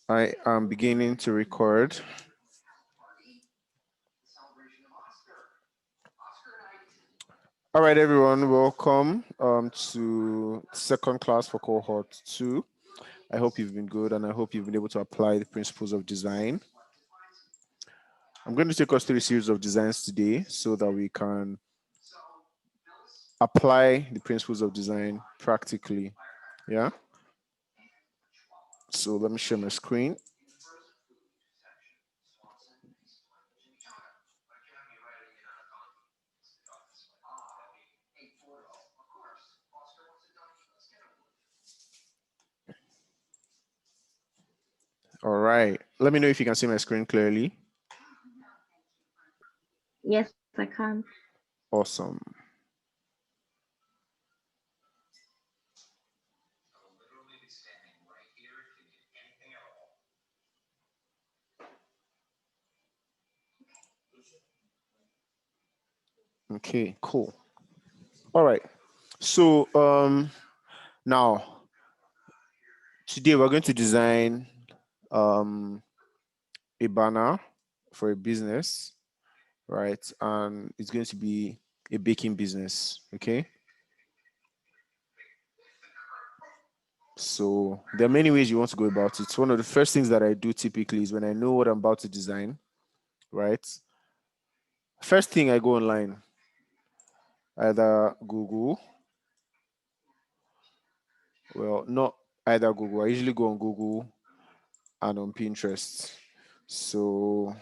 I am beginning to record. All right, everyone, welcome to second class for cohort 2. I hope you've been good and I hope you've been able to apply the principles of design. I'm going to take us through a series of designs today so that we can apply the principles of design practically. Yeah. So let me share my screen. All right. Let me know if you can see my screen clearly. Yes, I can. Awesome. Okay, cool. All right. So now today we're going to design a banner for a business, right? And it's going to be a baking business, okay? So there are many ways you want to go about it. One of the first things that I do typically is when I know what I'm about to design, right? First thing I go online, either Google, well, not either Google. I usually go on Google and on Pinterest. So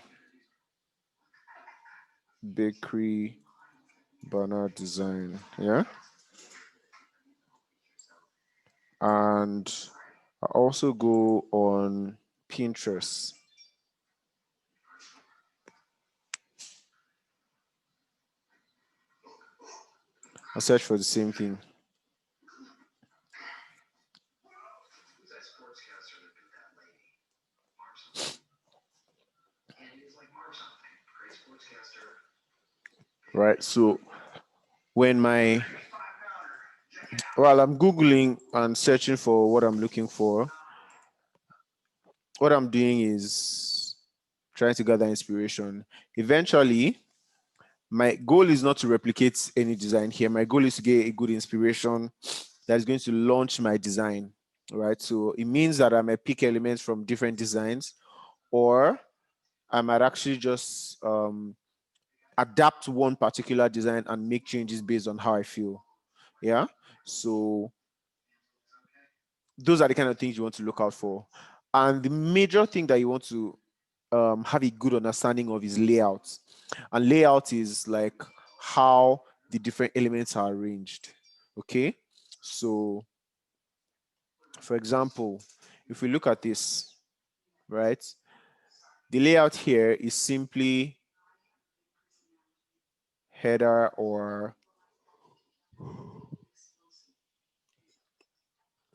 bakery banner design, yeah. And I also go on Pinterest. I search for the same thing. Right. So when my while I'm Googling and searching for what I'm looking for, what I'm doing is trying to gather inspiration. Eventually, my goal is not to replicate any design here. My goal is to get a good inspiration that is going to launch my design. Right. So it means that I might pick elements from different designs, or I might actually just adapt one particular design and make changes based on how I feel. Yeah. So those are the kind of things you want to look out for. And the major thing that you want to have a good understanding of is layout. And layout is like how the different elements are arranged. Okay. So, for example, if we look at this, right, the layout here is simply header or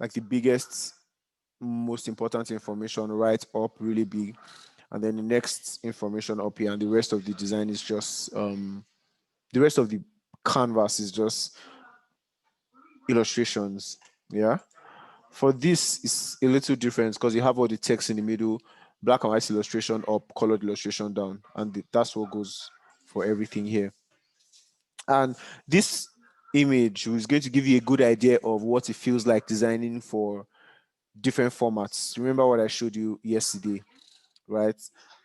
like the biggest, most important information right up really big, and then the next information up here, and the rest of the design is just the rest of the canvas is just illustrations. Yeah. For this is a little different because you have all the text in the middle, black and white illustration up, colored illustration down, and that's what goes for everything here. And this image is going to give you a good idea of what it feels like designing for different formats. Remember what I showed you yesterday, right?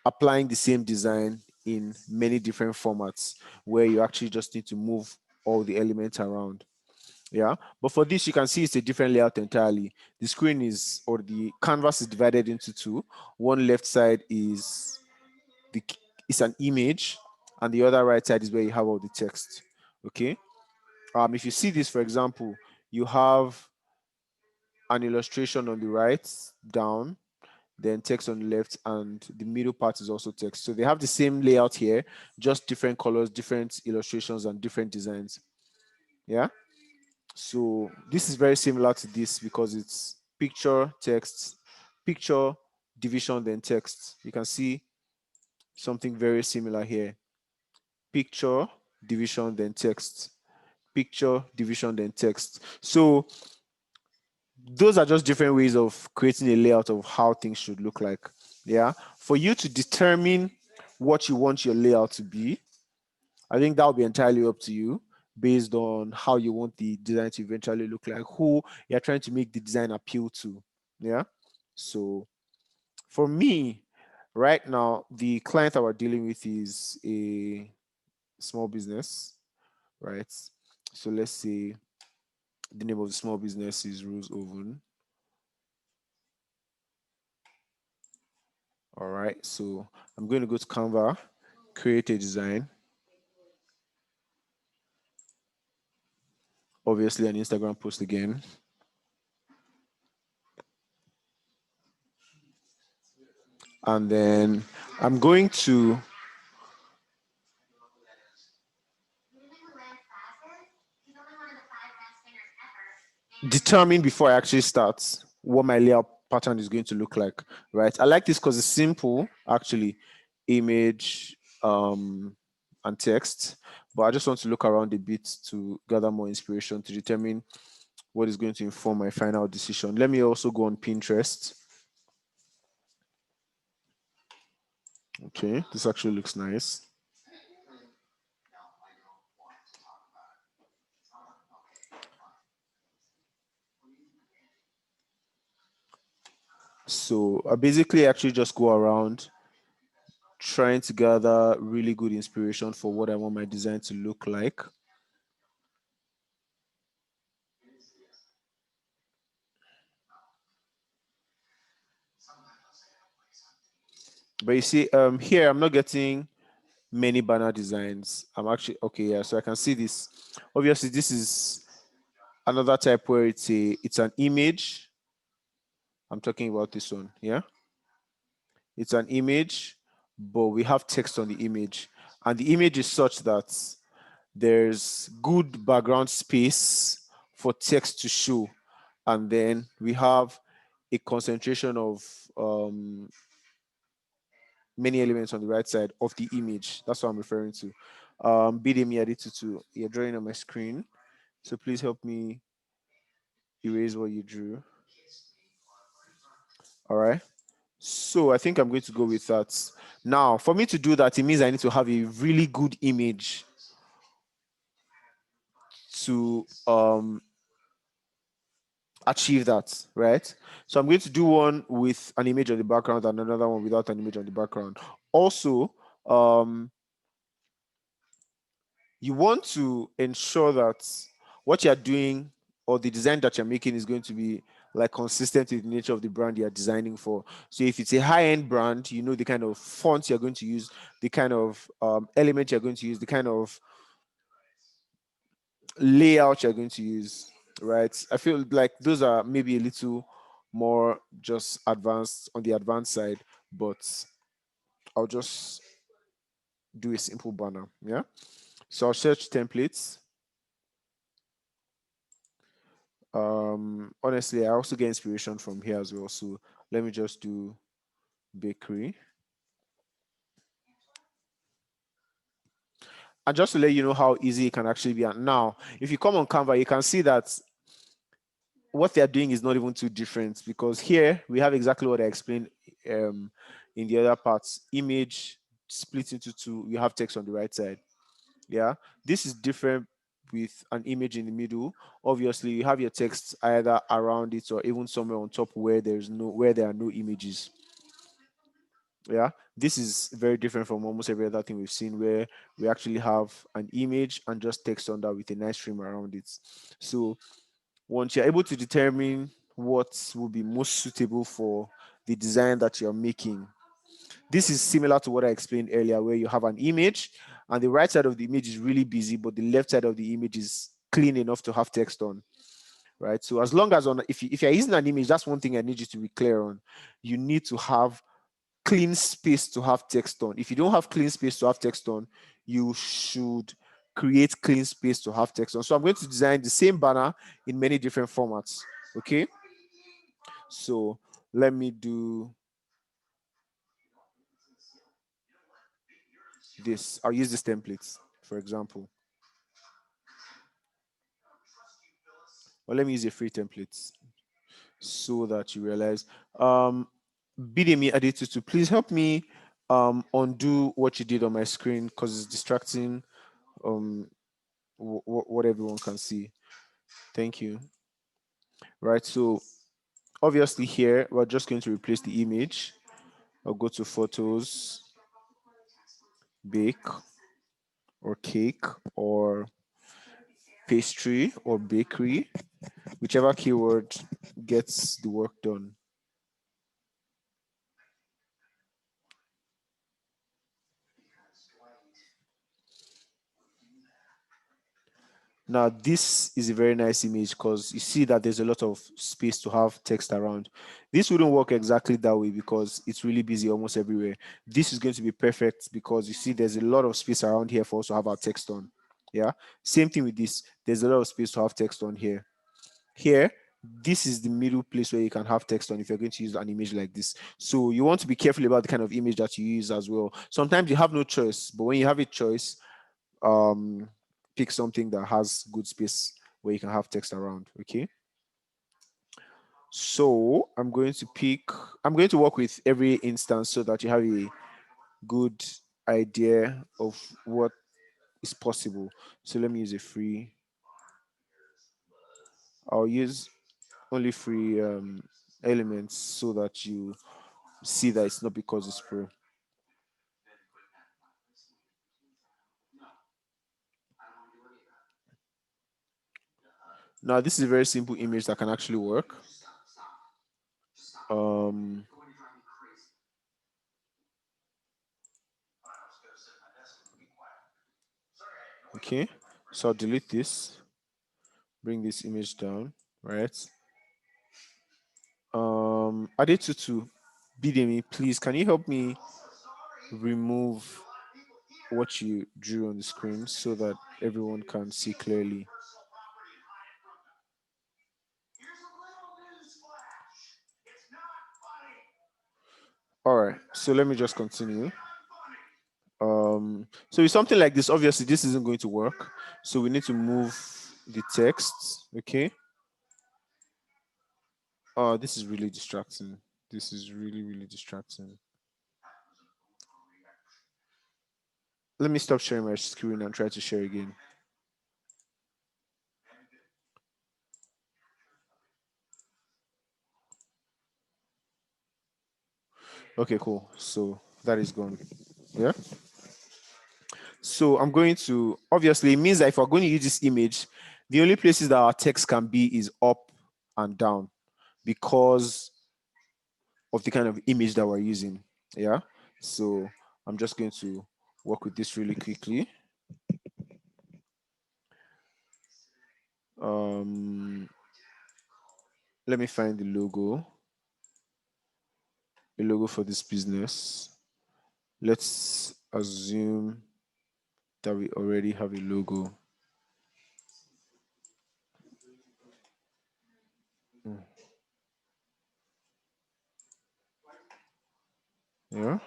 Applying the same design in many different formats where you actually just need to move all the elements around. Yeah. But for this, you can see it's a different layout entirely. The screen is, or the canvas is divided into two. One left side is an image, and the other right side is where you have all the text. Okay. If you see this, for example, you have an illustration on the right down, then text on the left, and the middle part is also text. So they have the same layout here, just different colors, different illustrations, and different designs. Yeah. So this is very similar to this because it's picture, text, picture, division, then text. You can see something very similar here. Picture, division, then text. Picture, division, then text. So those are just different ways of creating a layout of how things should look like. Yeah. For you to determine what you want your layout to be, I think that will be entirely up to you based on how you want the design to eventually look like, who you're trying to make the design appeal to. Yeah. So for me, right now, the client that we're dealing with is a small business, right? So let's say the name of the small business is Rose Oven. All right, so I'm going to go to Canva, create a design. Obviously, an Instagram post again. And then I'm going to determine before I actually start what my layout pattern is going to look like, right? I like this because it's simple, actually, image and text, but I just want to look around a bit to gather more inspiration to determine what is going to inform my final decision. Let me also go on Pinterest. Okay, this actually looks nice. So I basically actually just go around trying to gather really good inspiration for what I want my design to look like. But you see, here I'm not getting many banner designs. I'm actually okay, yeah. So I can see this. Obviously, this is another type where it's an image. I'm talking about this one, yeah. It's an image, but we have text on the image, and the image is such that there's good background space for text to show, and then we have a concentration of many elements on the right side of the image. That's what I'm referring to. Bidemi Aditutu, you're drawing on my screen, so please help me erase what you drew. All right. So I think I'm going to go with that. Now, for me to do that, it means I need to have a really good image to achieve that, right? So I'm going to do one with an image on the background and another one without an image on the background. Also, you want to ensure that what you're doing or the design that you're making is going to be like consistent with the nature of the brand you're designing for. So if it's a high-end brand, you know the kind of fonts you're going to use, the kind of element you're going to use, the kind of layout you're going to use, right? I feel like those are maybe a little more just advanced on the advanced side, but I'll just do a simple banner. Yeah. So I'll search templates. Honestly, I also get inspiration from here as well. So let me just do bakery. And just to let you know how easy it can actually be. And now, if you come on Canva, you can see that what they're doing is not even too different, because here we have exactly what I explained in the other parts. Image split into two, you have text on the right side. Yeah, this is different with an image in the middle. Obviously, you have your text either around it or even somewhere on top where there are no images. Yeah, this is very different from almost every other thing we've seen, where we actually have an image and just text on that with a nice trim around it. So once you're able to determine what will be most suitable for the design that you're making, this is similar to what I explained earlier, where you have an image and the right side of the image is really busy, but the left side of the image is clean enough to have text on, right? So as long as if you're using an image, that's one thing I need you to be clear on. You need to have clean space to have text on. If you don't have clean space to have text on, you should create clean space to have text on. So I'm going to design the same banner in many different formats. Okay. So let me do this. I'll use this template, for example. Or let me use a free template. so that you realize. Bidemi Adetutu, please help me undo what you did on my screen because it's distracting what everyone can see. Thank you. Right, so obviously here we're just going to replace the image. I'll go to photos, bake or cake or pastry or bakery, whichever keyword gets the work done. Now, this is a very nice image because you see that there's a lot of space to have text around. This wouldn't work exactly that way because it's really busy almost everywhere. This is going to be perfect because you see there's a lot of space around here for us to have our text on. Yeah. Same thing with this. There's a lot of space to have text on here. Here, this is the middle place where you can have text on if you're going to use an image like this. So you want to be careful about the kind of image that you use as well. Sometimes you have no choice, but when you have a choice, pick something that has good space where you can have text around. Okay, so I'm going to work with every instance so that you have a good idea of what is possible. So let me use a free. I'll use only free elements so that you see that it's not because it's pro. Now this is a very simple image that can actually work. Okay, so I'll delete this, bring this image down, right? Adetutu, Bidemi, please, can you help me remove what you drew on the screen so that everyone can see clearly? All right, so let me just continue. So with something like this, obviously this isn't going to work. So we need to move the text, okay? Oh, this is really distracting. This is really, really distracting. Let me stop sharing my screen and try to share again. Okay, cool. So that is gone. Yeah. So I'm going to, obviously, it means that if we're going to use this image, the only places that our text can be is up and down because of the kind of image that we're using. Yeah. So I'm just going to work with this really quickly. Let me find the logo, a logo for this business. Let's assume that we already have a logo. Yeah.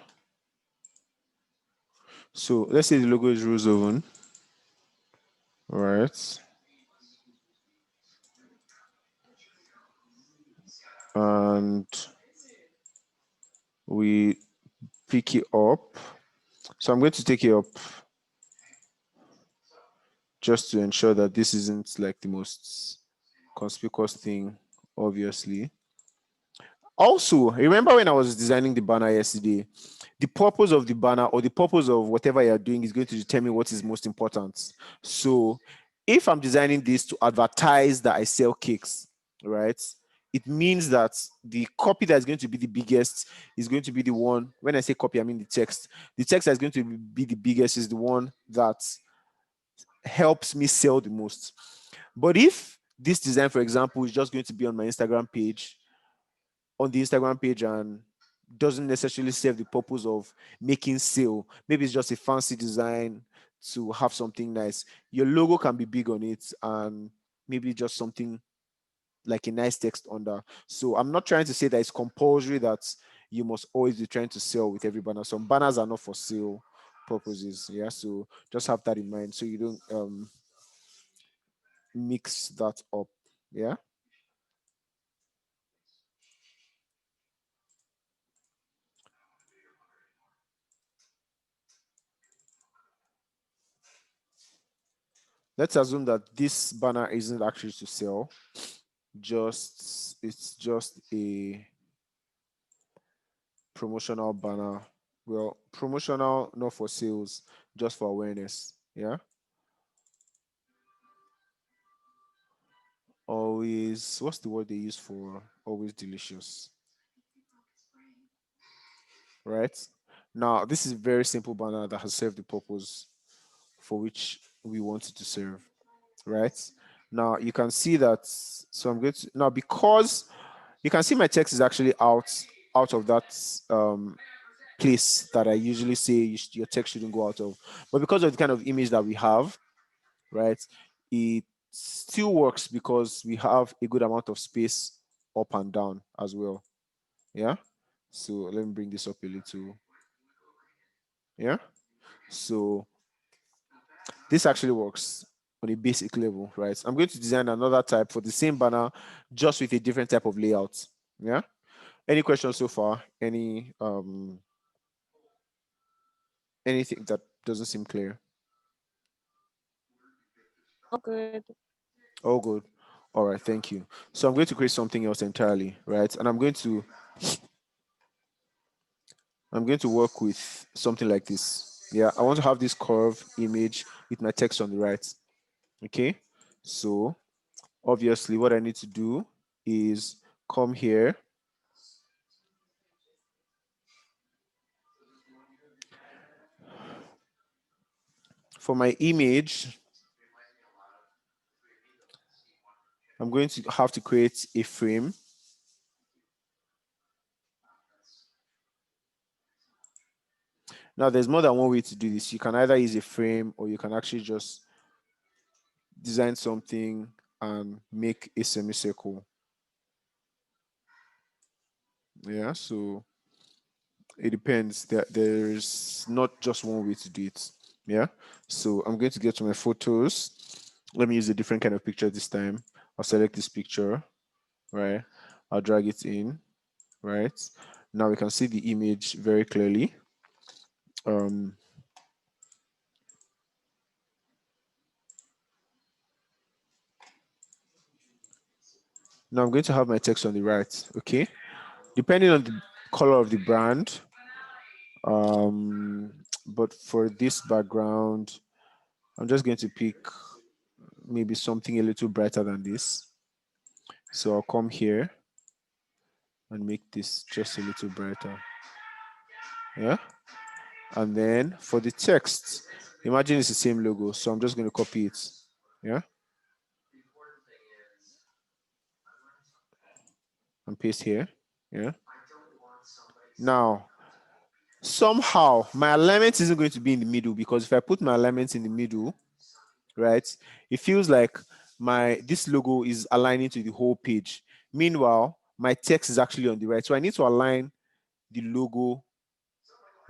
So let's say the logo is Rose Oven. All right. And we pick it up. So I'm going to take it up just to ensure that this isn't like the most conspicuous thing, obviously. Also, remember when I was designing the banner yesterday, the purpose of the banner or the purpose of whatever you're doing is going to determine what is most important. So if I'm designing this to advertise that I sell cakes, right? It means that the copy that's going to be the biggest is going to be the one. When I say copy, I mean the text. The text that's going to be the biggest is the one that helps me sell the most. But if this design, for example, is just going to be on my Instagram page, and doesn't necessarily serve the purpose of making sale, maybe it's just a fancy design to have something nice, your logo can be big on it and maybe just something like a nice text under. So I'm not trying to say that it's compulsory that you must always be trying to sell with every banner. Some banners are not for sale purposes. Yeah, so just have that in mind so you don't mix that up. Yeah. let's assume that this banner isn't actually to sell, it's just a promotional banner. Well, promotional, not for sales, just for awareness. Yeah. Always, what's the word they use for always delicious? Right? Now, this is a very simple banner that has served the purpose for which we want it to serve. Right? Now, you can see that. So I'm going to, now, because you can see my text is actually out of that place that I usually say your text shouldn't go out of. But because of the kind of image that we have, right, it still works because we have a good amount of space up and down as well. Yeah. So let me bring this up a little. Yeah. So this actually works on a basic level, right? I'm going to design another type for the same banner, just with a different type of layout. Yeah. Any questions so far? Anything that doesn't seem clear? Oh, good. Oh, good. All right, thank you. So I'm going to create something else entirely, right? And I'm going to work with something like this. Yeah, I want to have this curve image with my text on the right. Okay. So obviously what I need to do is come here. For my image, I'm going to have to create a frame. Now, there's more than one way to do this. You can either use a frame or you can actually just design something and make a semicircle. Yeah, so it depends. There's not just one way to do it. Yeah, so I'm going to get to my photos. Let me use a different kind of picture this time. I'll select this picture, right? I'll drag it in, right? Now we can see the image very clearly. Um, Now I'm going to have my text on the right, okay? Depending on the color of the brand, but for this background, I'm just going to pick maybe something a little brighter than this. So I'll come here and make this just a little brighter. Yeah. And then for the text, imagine it's the same logo. So I'm just going to copy it. Yeah. And paste here. Yeah. Now, somehow my alignment isn't going to be in the middle, because if I put my alignment in the middle, right, it feels like this logo is aligning to the whole page. Meanwhile, my text is actually on the right. So I need to align the logo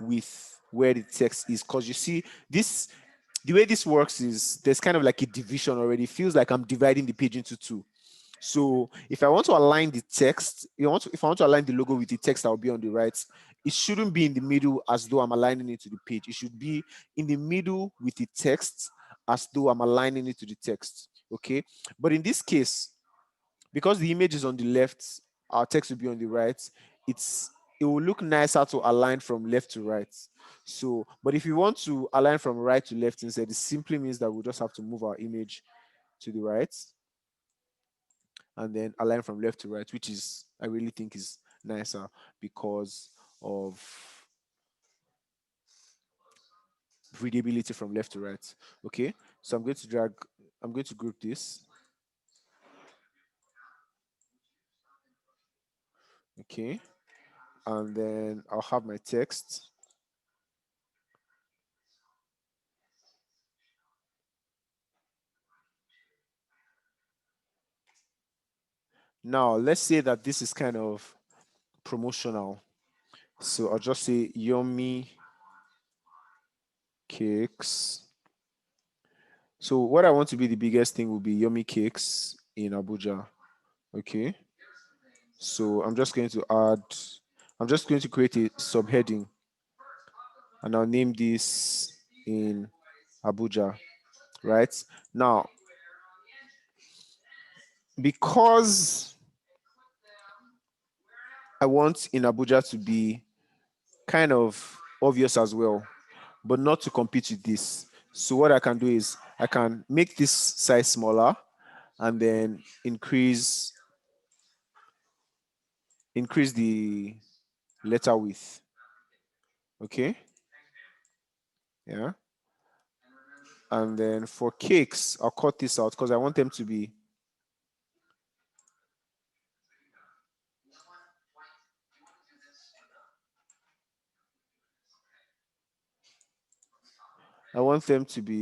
with where the text is, because you see this, the way this works is there's kind of like a division already. It feels like I'm dividing the page into two. So if I want to align the text, if I want to align the logo with the text that will be on the right, it shouldn't be in the middle as though I'm aligning it to the page. It should be in the middle with the text as though I'm aligning it to the text. Okay. But in this case, because the image is on the left, our text will be on the right. It will look nicer to align from left to right. So, but if you want to align from right to left instead, it simply means that we'll just have to move our image to the right and then align from left to right, which is, I really think, is nicer because of readability from left to right. Okay, so I'm going to group this. Okay, and then I'll have my text. Now, let's say that this is kind of promotional. So I'll just say yummy cakes. So what I want to be the biggest thing will be yummy cakes in Abuja. Okay. So I'm just going to create a subheading and I'll name this in Abuja. right? Now, because I want in Abuja to be kind of obvious as well, but not to compete with this. So what I can do is I can make this size smaller and then increase the letter width. Okay. Yeah. And then for cakes, I'll cut this out because I want them to be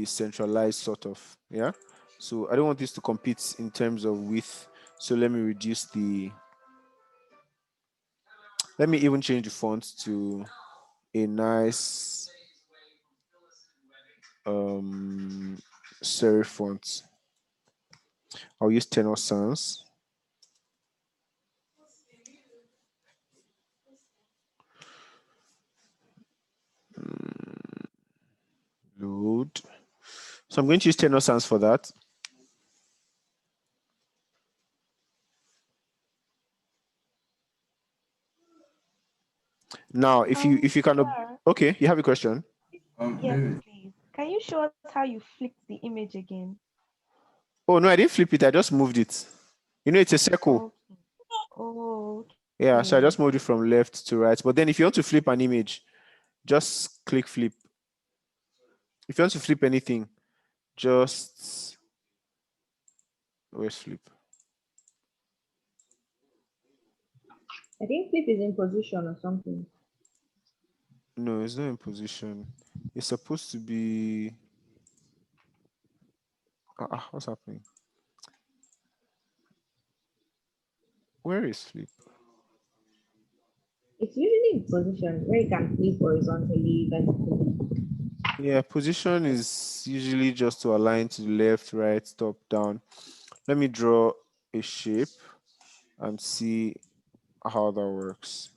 centralized sort of. Yeah. So I don't want this to compete in terms of width. So let me reduce let me even change the font to a nice serif font. I'll use Tenor Sans. Load. So I'm going to use Tenor Sans for that. Now, if you can, okay, you have a question. Yes, please. Can you show us how you flipped the image again? Oh no, I didn't flip it. I just moved it. You know, it's a circle. Okay. Oh, okay. Yeah, so I just moved it from left to right. But then if you want to flip an image, just click flip. If you want to flip anything, just where's flip? I think flip is in position or something. No, it's not in position. It's supposed to be. What's happening? Where is flip? It's usually in position where you can flip horizontally, vertically. Yeah, position is usually just to align to the left, right, top, down. Let me draw a shape and see how that works.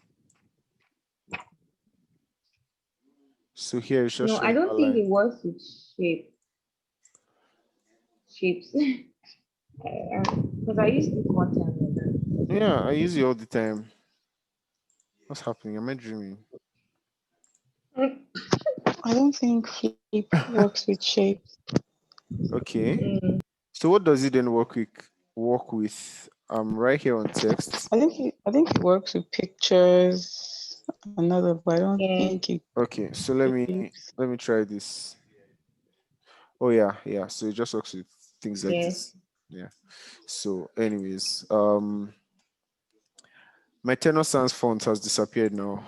So here it's just No, I showing don't think align. it works with shapes. Because I used it one time like that. Yeah, I use it all the time. What's happening? Am I dreaming? I don't think flip works with shapes. Okay. So what does it then work with? Right here on text. I think it works with pictures. Another, but I don't Yeah. think it. Okay, so let me try this. Oh yeah. So it just works with things like Yes. this. Yeah. So, anyways, my Tenor Sans font has disappeared now.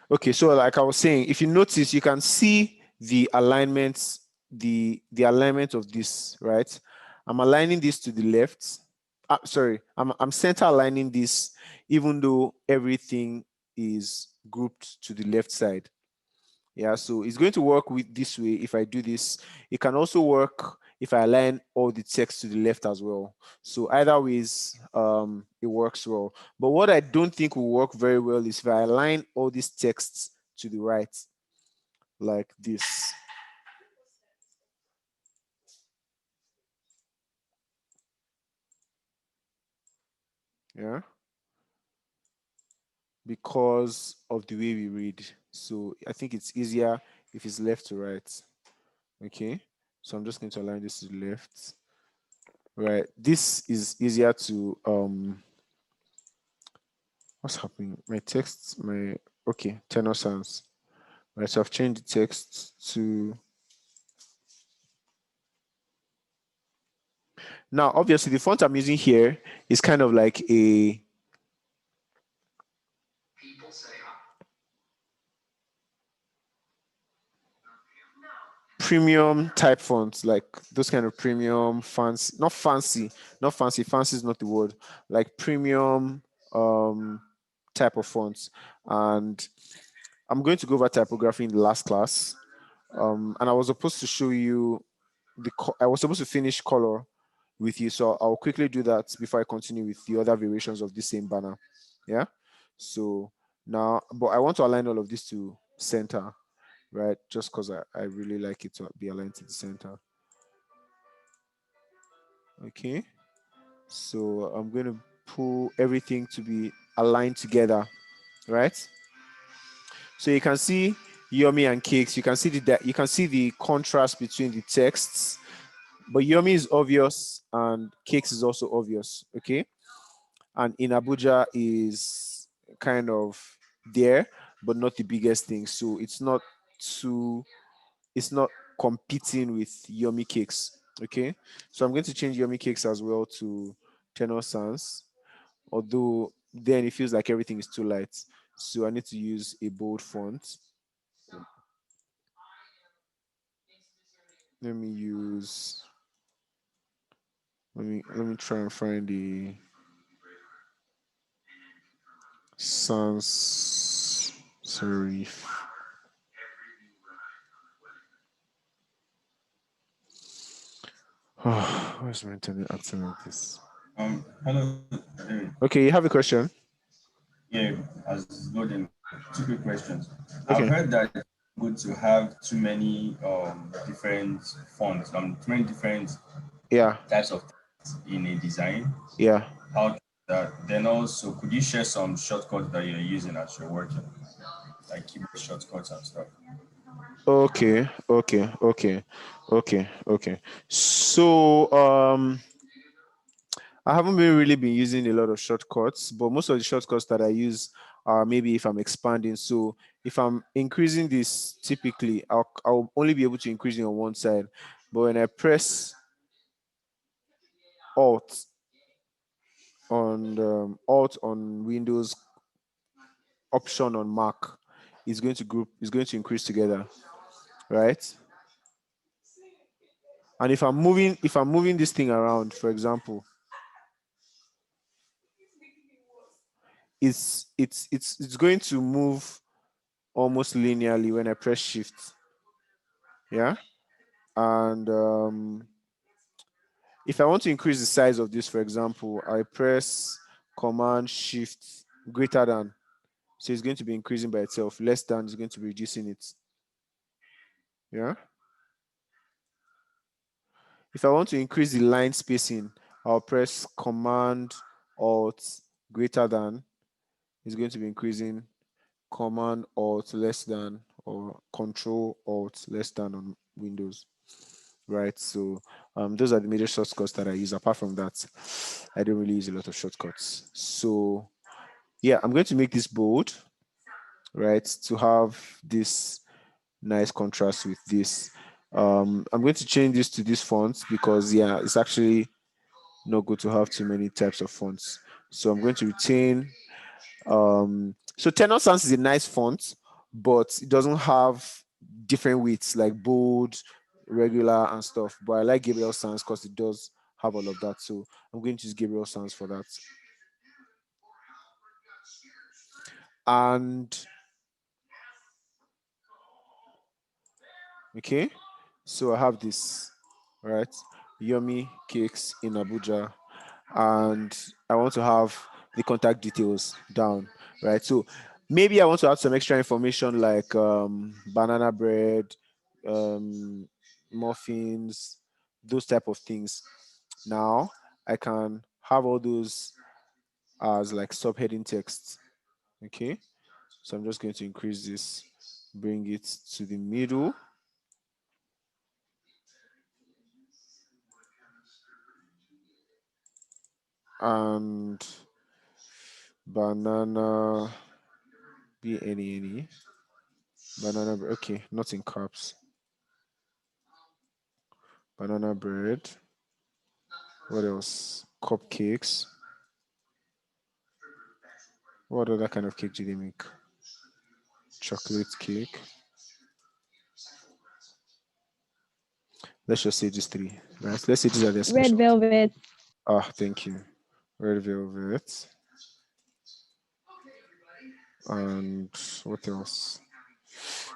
Okay, so like I was saying, if you notice, you can see the alignments, the alignment of this, right? I'm aligning this to the left. Sorry, I'm center aligning this, even though everything is grouped to the left side. Yeah, so it's going to work with this way if I do this. It can also work if I align all the text to the left as well. So either ways, it works well. But what I don't think will work very well is if I align all these texts to the right, like this. Yeah, because of the way we read. So I think it's easier if it's left to right. Okay, so I'm just going to align this to the left. Right, this is easier to what's happening? My text, okay, Tenor Sans. Right, so I've changed the text to. Now, obviously, the font I'm using here is kind of like a premium type fonts, like those kind of premium fancy, not fancy, fancy is not the word, like premium type of fonts. And I'm going to go over typography in the last class. And I was supposed to show you I was supposed to finish color with you. So I'll quickly do that before I continue with the other variations of this same banner. Yeah. So now, but I want to align all of this to center, right? Just because I really like it to be aligned to the center. Okay. So I'm going to pull everything to be aligned together, right? So you can see Yummy and Cakes. You can see the contrast between the texts, but Yummy is obvious and Cakes is also obvious. Okay. And in Abuja is kind of there, but not the biggest thing. So too, it's not competing with Yummy Cakes. Okay. So I'm going to change Yummy Cakes as well to Tenor Sans, although then it feels like everything is too light. So I need to use a bold font. Let me use, let me try and find the sans serif. Where's my internet acting like this? Hello. Okay, you have a question? Yeah, as loading. Two quick questions. I've Okay. heard that it's good to have too many different fonts, too many different Yeah. types of text in a design. Yeah. How that? Then also, could you share some shortcuts that you're using as you're working, like keyboard shortcuts and stuff? Okay. Okay. Okay. Okay. Okay. So I haven't really been using a lot of shortcuts, but most of the shortcuts that I use are maybe if I'm expanding. So if I'm increasing this, typically I'll only be able to increase it on one side. But when I press Alt Alt on Windows, Option on Mac, is going to increase together, right? And if I'm moving this thing around, for example, it's going to move almost linearly when I press Shift. Yeah. And if I want to increase the size of this, for example, I press Command Shift greater than. So it's going to be increasing by itself. Less than is going to be reducing it. Yeah. If I want to increase the line spacing, I'll press Command Alt greater than. It's going to be increasing. Command Alt less than, or Control Alt less than on Windows. Right. So those are the major shortcuts that I use. Apart from that, I don't really use a lot of shortcuts. So yeah, I'm going to make this bold, right, to have this nice contrast with this. I'm going to change this to this font because yeah, it's actually not good to have too many types of fonts. So I'm going to retain. So Tenor Sans is a nice font, but it doesn't have different widths like bold, regular, and stuff. But I like Gabriel Sans because it does have all of that. So I'm going to use Gabriel Sans for that. And okay, so I have this, right? Yummy Cakes in Abuja, and I want to have the contact details down, right? So maybe I want to add some extra information like banana bread, um, muffins, those type of things. Now I can have all those as like subheading text. Okay, so I'm just going to increase this, bring it to the middle. And banana, banana bread. Okay, not in caps. Banana bread. What else? Cupcakes. What other kind of cake do they make? Chocolate cake. Let's just say these three, right? Let's say these are their Red specialties. velvet. Ah, thank you. Red velvet. And what else?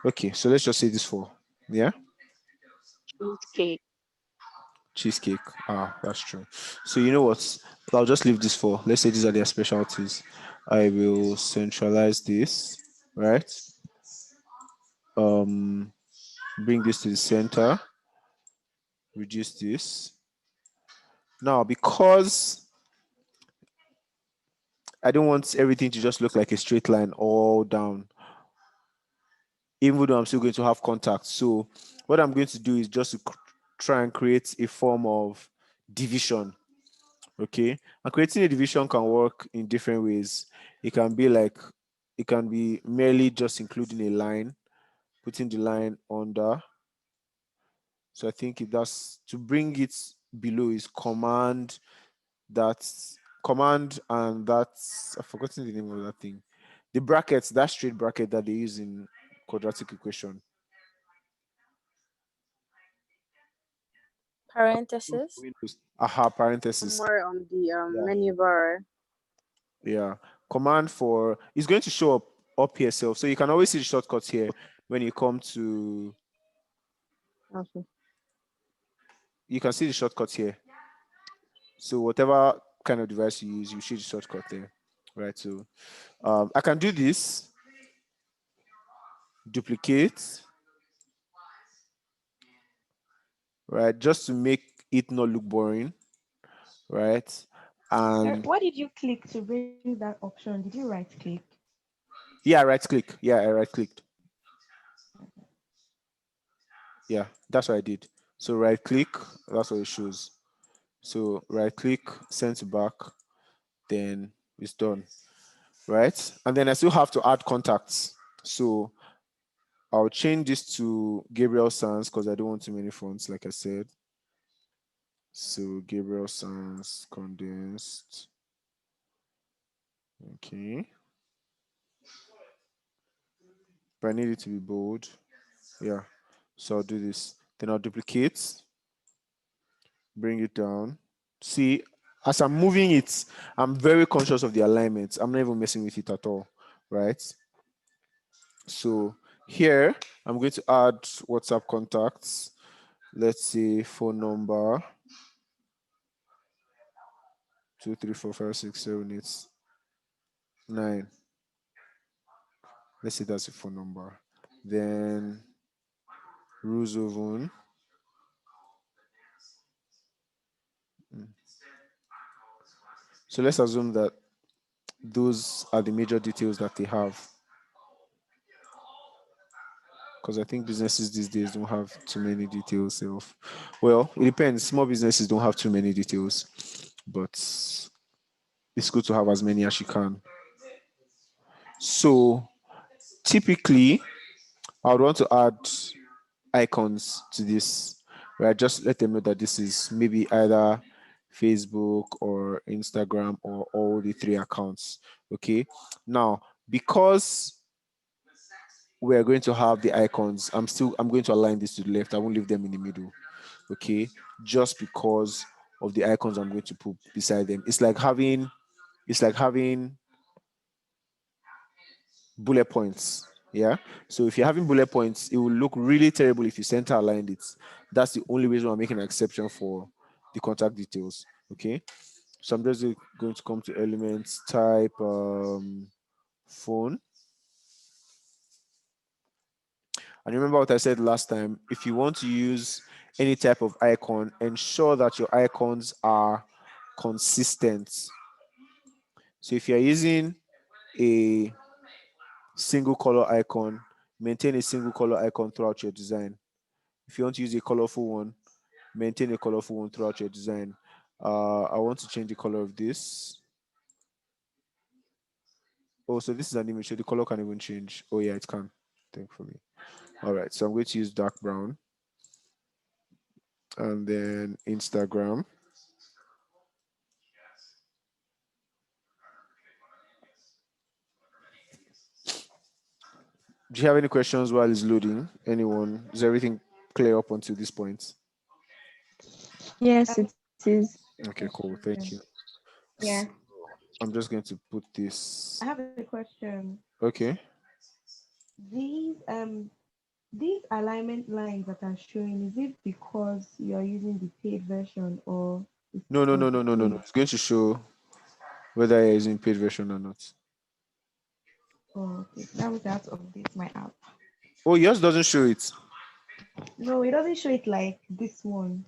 Okay, so let's just say this four. Yeah? Cheesecake. Cheesecake. Ah, that's true. So you know what? I'll just leave this for. Let's say these are their specialties. I will centralize this, right? Bring this to the center, reduce this. Now, because I don't want everything to just look like a straight line all down, even though I'm still going to have contact. So what I'm going to do is just to try and create a form of division. Okay, and creating a division can work in different ways. It can be like, it can be merely just including a line, putting the line under. So I think if that's to bring it below is command, that's command, and that's, I've forgotten the name of that thing. The brackets, that straight bracket that they use in quadratic equation. Parenthesis. Aha, parenthesis. Somewhere on the Yeah. menu bar. Yeah. Command for it's going to show up here self. So you can always see the shortcuts here when you come to, Okay. you can see the shortcuts here. So whatever kind of device you use, you see the shortcut there. Right. So I can do this, duplicate, right? Just to make it not look boring, right? And What did you click to bring that option? Did you right click? yeah, right click. Yeah, I right clicked. Yeah, that's what I did. So right click, that's what it shows. So right click, send to back, then it's done, right? And then I still have to add contacts. So I'll change this to Gabriel Sans because I don't want too many fonts, like I said. So Gabriel Sans condensed. Okay. But I need it to be bold. Yeah. So I'll do this. Then I'll duplicate, bring it down. See, as I'm moving it, I'm very conscious of the alignment. I'm not even messing with it at all, right? So here, I'm going to add WhatsApp contacts. Let's say phone number 2345678 9. Let's say that's the phone number. Then Ruzovun. So let's assume that those are the major details that they have. Because I think businesses these days don't have too many details. Well, it depends. Small businesses don't have too many details, but it's good to have as many as you can. So typically, I would want to add icons to this, right? Just let them know that this is maybe either Facebook or Instagram or all the three accounts. Okay. Now, because we're going to have the icons, I'm going to align this to the left. I won't leave them in the middle. Okay. Just because of the icons I'm going to put beside them. It's like having bullet points. Yeah. So if you're having bullet points, it will look really terrible if you center aligned it. That's the only reason I'm making an exception for the contact details. Okay. So I'm just going to come to elements, type phone. And remember what I said last time, if you want to use any type of icon, ensure that your icons are consistent. So if you're using a single color icon, maintain a single color icon throughout your design. If you want to use a colorful one, maintain a colorful one throughout your design. I want to change the color of this. Oh, so this is an image, so the color can even change. Oh yeah, it can, thankfully. All right, so I'm going to use dark brown. And then Instagram. Do you have any questions while it's loading? Anyone? Is everything clear up until this point? Yes, it is. Okay, cool. Thank you. Yeah. So I'm just going to put I this. have a question. Okay. These alignment lines that are showing, is it because you are using the paid version or it's No, no, because no, the no, no, no, no. free? It's going to show whether you're using paid version or not. Oh, okay. That means I have to update my app. Oh, yours doesn't show it. No, it doesn't show it like this one.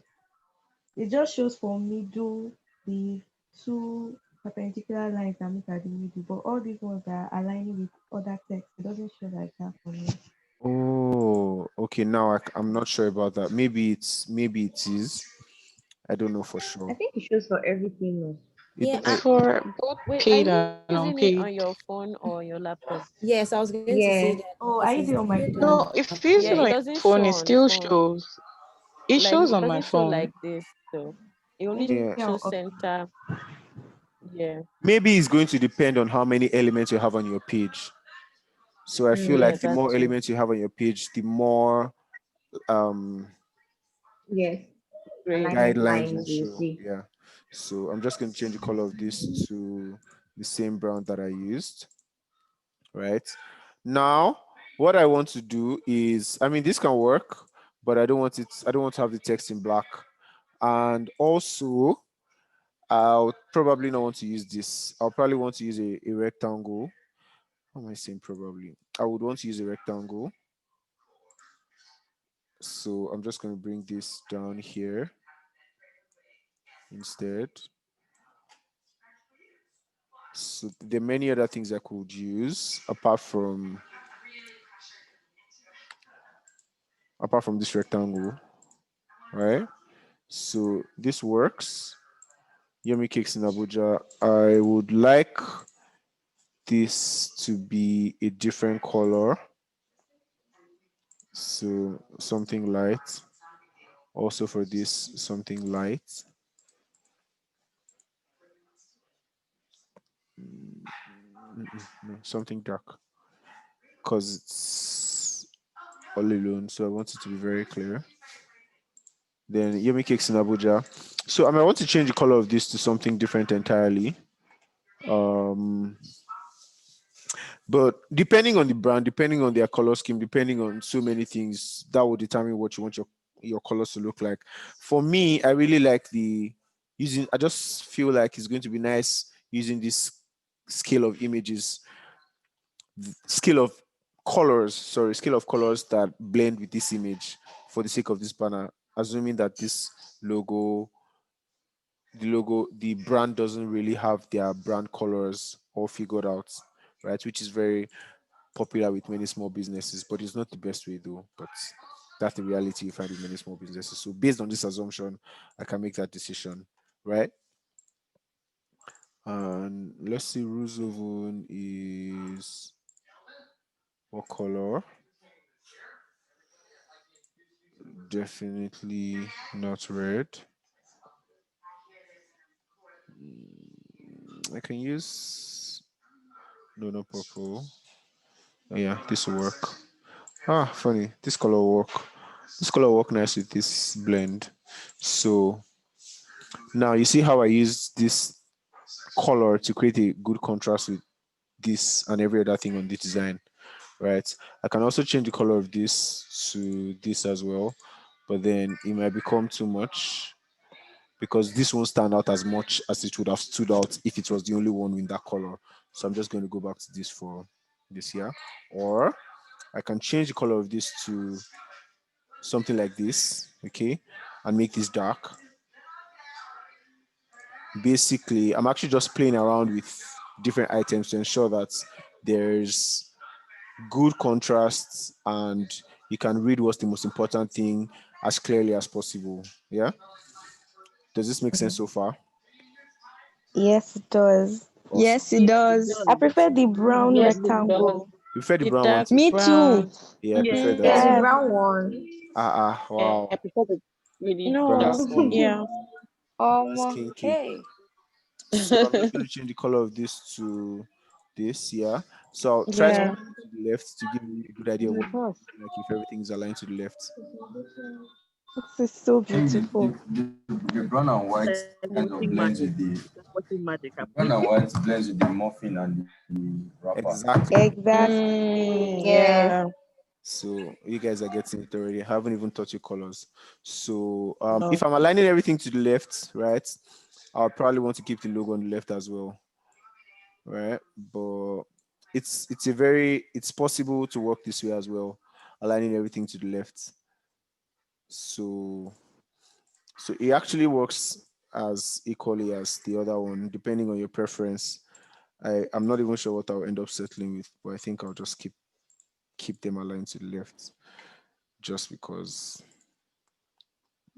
It just shows for middle the two perpendicular lines that meet at the middle, but all these ones that are aligning with other text, it doesn't show like that for me. Oh, okay. Now I'm not sure about that. Maybe it is. I don't know for I sure. think it shows for everything. No. It, Yeah, uh, For both wait, are paid you and using it on unpaid. your phone or your laptop? Yes, Yes, I was going to say Yeah. that Oh, because I use it's it on my paid phone. No, and if you use Yeah, it it on unpaid. your doesn't phone, show it on still phone. shows. It Like shows it on my doesn't show phone. like this though. It only Maybe yeah. I'll shows center. Yeah, Maybe it's going to depend on how many elements you have on your page. So I feel yeah, like Mm. the that more too. elements you have on your page, the more um Yes. Great. Alignment guidelines will lines you show. see. Yeah. So I'm just going to change the color of this to the same brown that I used. Right. Now, what I want to do is, I mean, this can work, but I don't want to have the text in black. And also, I'll probably not want to use this. I'll probably want to use a rectangle. How am I saying probably? I would want to use a rectangle. So I'm just going to bring this down here instead. So there are many other things I could use apart from this rectangle, right? So this works. Yummy Cakes in Abuja. I would like this to be a different color. So something light. Also for this, something light. No, something dark. Because it's all alone. So I want it to be very clear. Then Yummy Cakes in Abuja. So I might want to change the color of this to something different entirely. Um, but depending on the brand, depending on their color scheme, depending on so many things, that will determine what you want your colors to look like. For me, I really like I just feel like it's going to be nice using this scale of images, scale of scale of colors that blend with this image for the sake of this banner, assuming that this logo, the brand doesn't really have their brand colors all figured out, right? Which is very popular with many small businesses, but it's not the best way though. But that's the reality you find with many small businesses. So based on this assumption, I can make that decision, right? And let's see, rose oven is what color? Definitely not red. I can use no, not purple. Oh, yeah, this will work. Ah, funny. This color will work. This color will work nice with this blend. So now you see how I use this color to create a good contrast with this and every other thing on this design, right? I can also change the color of this to this as well, but then it might become too much because this won't stand out as much as it would have stood out if it was the only one in that color. So I'm just going to go back to this for this here. Or I can change the color of this to something like this, okay, and make this dark. Basically, I'm actually just playing around with different items to ensure that there's good contrast and you can read what's the most important thing as clearly as possible. Yeah. Does this make sense so far? Yes, it does. Awesome. Yes, it Yes, it does. I does. prefer the brown Yes, it does. rectangle. You prefer the The brown one dark too? Me too. brown. Yeah, I prefer Mm-hmm. that. Yeah, the Yes. brown one. Yeah, I Wow. prefer the really Brown dark is No. one. kinky. Yeah. That's kinky. Hey. So I'm just going to change the color of this to this, yeah. So I'll try to Yeah. Yeah. align to the left to give you a good idea of what Mm-hmm. like if everything is aligned to the left. This is so I think beautiful. the brown and It's white like kind of watching blends magic. with the It's like watching magic. the brown and white blends with the muffin and the wrapper. Exactly. Exactly. Yes. Yeah. So you guys are getting it already. I haven't even touched your colors. So No. if I'm aligning everything to the left, right, I'll probably want to keep the logo on the left as well, right? But it's possible to work this way as well, aligning everything to the left. So it actually works as equally as the other one, depending on your preference. I'm not even sure what I'll end up settling with, but I think I'll just keep them aligned to the left, just because.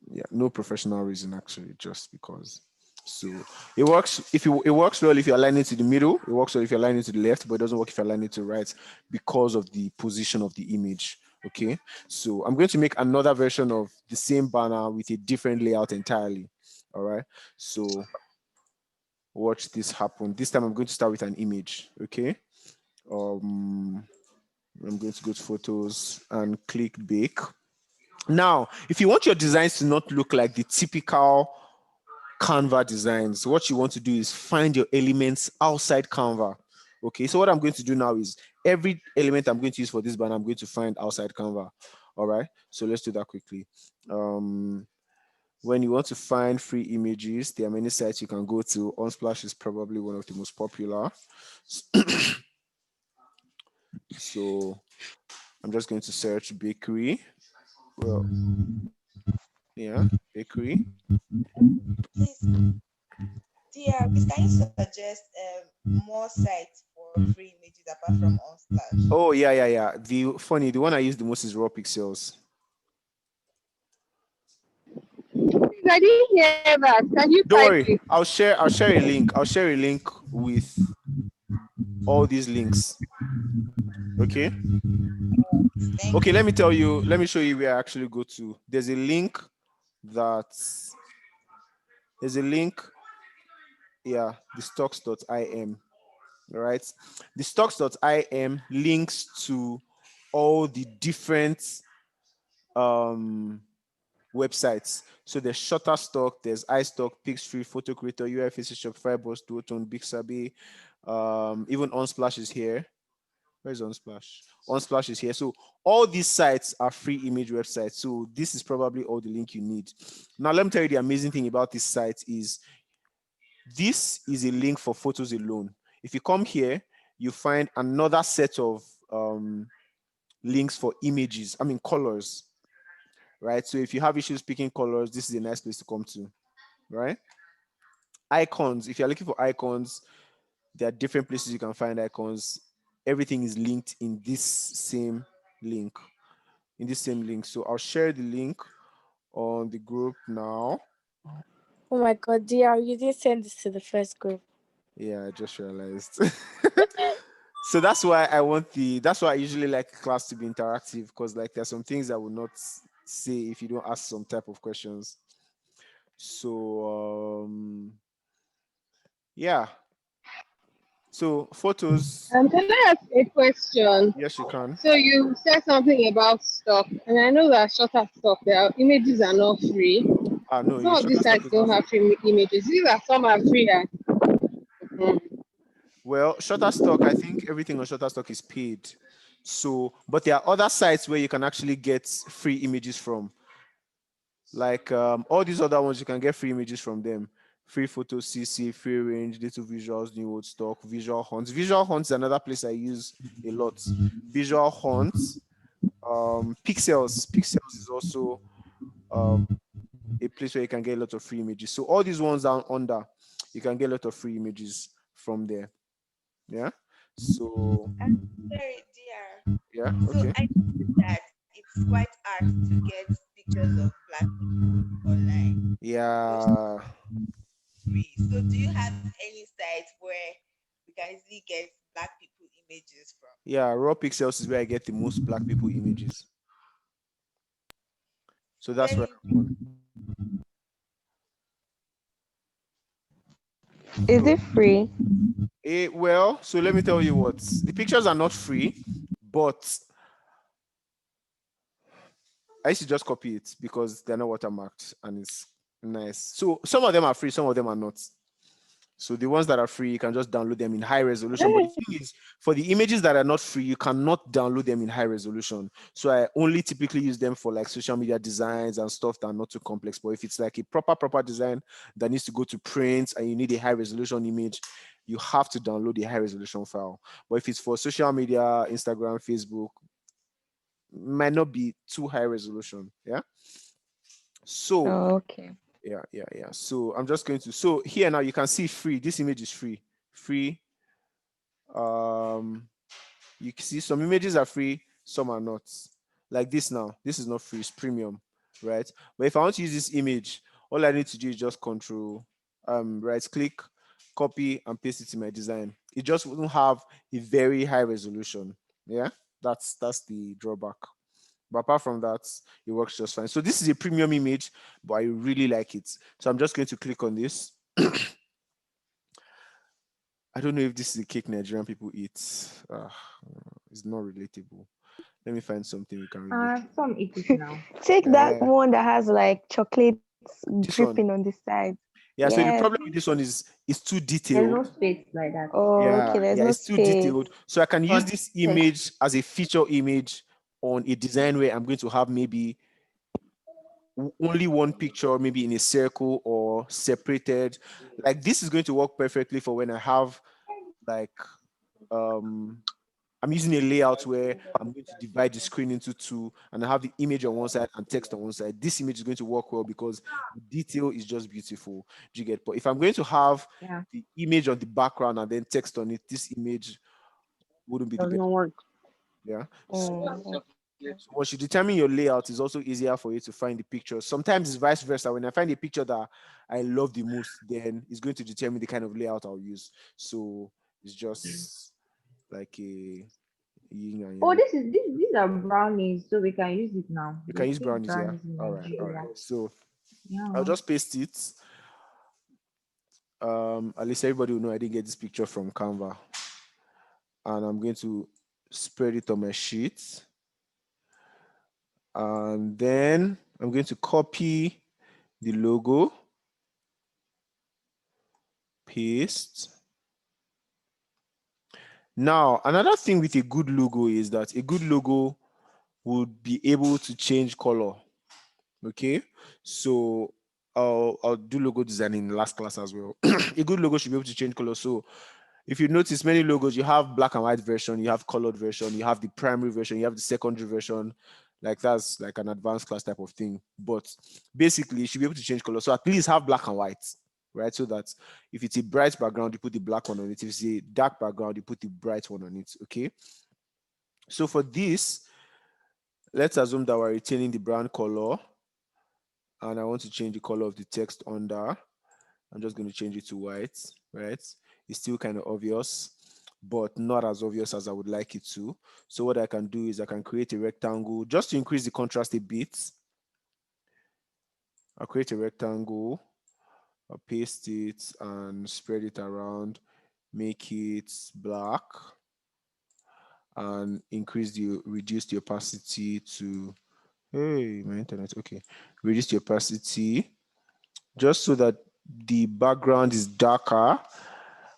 Yeah, no professional reason actually, just because. So it works it works well if you align it to the middle. It works well if you align it to the left, but it doesn't work if you align it to the right because of the position of the image. Okay, so I'm going to make another version of the same banner with a different layout entirely. All right, so watch this happen. This time I'm going to start with an image. Okay, I'm going to go to photos and click bake. Now, if you want your designs to not look like the typical Canva designs, what you want to do is find your elements outside Canva. Okay, so what I'm going to do now is every element I'm going to use for this banner, I'm going to find outside Canva. All right, so let's do that quickly. When you want to find free images, there are many sites you can go to. Unsplash is probably one of the most popular. So I'm just going to search bakery. Well, yeah, bakery. Please, dear, please can you suggest more sites for free images apart from Unsplash? Oh yeah. The one I use the most is raw pixels. Please, I didn't hear that. Can you Don't type worry, it? I'll share a link. I'll share a link with all these links. Okay. Thank Okay, let me you. tell you, let me show you where I actually go to. There's a link yeah, the stocks.im. All right. The stocks.im links to all the different websites. So there's Shutterstock, there's iStock, Pixfree, Photo Creator, UIFAC, Shopify, Boss, Duotone, Bixaby, even Unsplash is here. Where's Unsplash? Unsplash is here. So all these sites are free image websites. So this is probably all the link you need. Now let me tell you the amazing thing about this site is this is a link for photos alone. If you come here, you find another set of links for images, I mean colors, right? So if you have issues picking colors, this is a nice place to come to, right? Icons, if you're looking for icons, there are different places you can find icons. Everything is linked in this same link. So I'll share the link on the group now. Oh my god, DR, you did send this to the first group. Yeah, I just realized. So that's why I usually like class to be interactive, because like there's some things I would not say if you don't ask some type of questions. So yeah. So photos, Can I ask a question? yes you can. So you said something about stock, and I know that Shutterstock, their images are not free. No, Some your of these Shutterstock sites is not don't have free. free images. These are some are free. Well, Shutterstock, I think everything on Shutterstock is paid. So, but there are other sites where you can actually get free images from. Like all these other ones, you can get free images from them. Free photo CC, free range, little visuals, new old stock, visual hunts. Visual hunts is another place I use a lot. Visual hunts, pixels. Pixels is also a place where you can get a lot of free images. So all these ones down under, you can get a lot of free images from there. Yeah. So Sorry, dear. yeah, So okay. I know that it's quite hard to get pictures of black people online. Most Yeah. free. So do you have any site where we can easily get black people images from? Yeah, raw pixels is where I get the most black people images. So that's where Then I'm on. Is So it free? well, so let me tell you what, the pictures are not free, but I used to just copy it because they're not watermarked and it's nice. So some of them are free, some of them are not. So the ones that are free, you can just download them in high resolution. But the thing is, for the images that are not free, you cannot download them in high resolution. So I only typically use them for like social media designs and stuff that are not too complex. But if it's like a proper design that needs to go to print and you need a high resolution image, you have to download a high resolution file. But if it's for social media, Instagram, Facebook, might not be too high resolution. Yeah. So Oh, okay. yeah. So I'm just going to, so here now you can see free. This image is free. You can see some images are free, some are not. Like this now, this is not free, it's premium, right? But if I want to use this image, all I need to do is just control right click, copy and paste it in my design. It just wouldn't have a very high resolution. Yeah, that's the drawback. But apart from that, it works just fine. So this is a premium image, but I really like it. So I'm just going to click on this. I don't know if this is a cake Nigerian people eat. It's not relatable. Let me find something we can relate. Some eat it now. Take that one that has like chocolates This one. dripping on the side. Yeah, so the Yes. problem with this one is it's too There's detailed. no space like that. Oh, okay. There's no It's too space. detailed. So I can use But this image as a feature image on a design where I'm going to have maybe only one picture, maybe in a circle or separated. Like this is going to work perfectly for when I have like I'm using a layout where I'm going to divide the screen into two and I have the image on one side and text on one side. This image is going to work well because the detail is just beautiful. Do you get? But if I'm going to have yeah, the image on the background and then text on it, this image wouldn't be the Does best. not work. Yeah. Mm. So once you determine your layout, it's also easier for you to find the picture. Sometimes it's vice versa. When I find a picture that I love the most, then it's going to determine the kind of layout I'll use. So it's just like a yin and oh, yang. these are brownies, so we can use it now. You They can use say brownies, yeah. brownies in All right. Nigeria. So I'll Yeah. just paste it. At least everybody will know I didn't get this picture from Canva. And I'm going to spread it on my sheet. And then I'm going to copy the logo, paste. Now, another thing with a good logo is that a good logo would be able to change color. Okay, so I'll do logo design in last class as well. A good logo should be able to change color. So if you notice many logos, you have black and white version, you have colored version, you have the primary version, you have the secondary version. Like that's like an advanced class type of thing. But basically, you should be able to change color. So at least have black and white, right? So that if it's a bright background, you put the black one on it. If it's a dark background, you put the bright one on it. Okay. So for this, let's assume that we're retaining the brand color. And I want to change the color of the text under. I'm just going to change it to white, right? It's still kind of obvious, but not as obvious as I would like it to. So what I can do is I can create a rectangle just to increase the contrast a bit. I'll create a rectangle, I'll paste it and spread it around, make it black and reduce the opacity to, hey, my internet, okay. Reduce the opacity just so that the background is darker.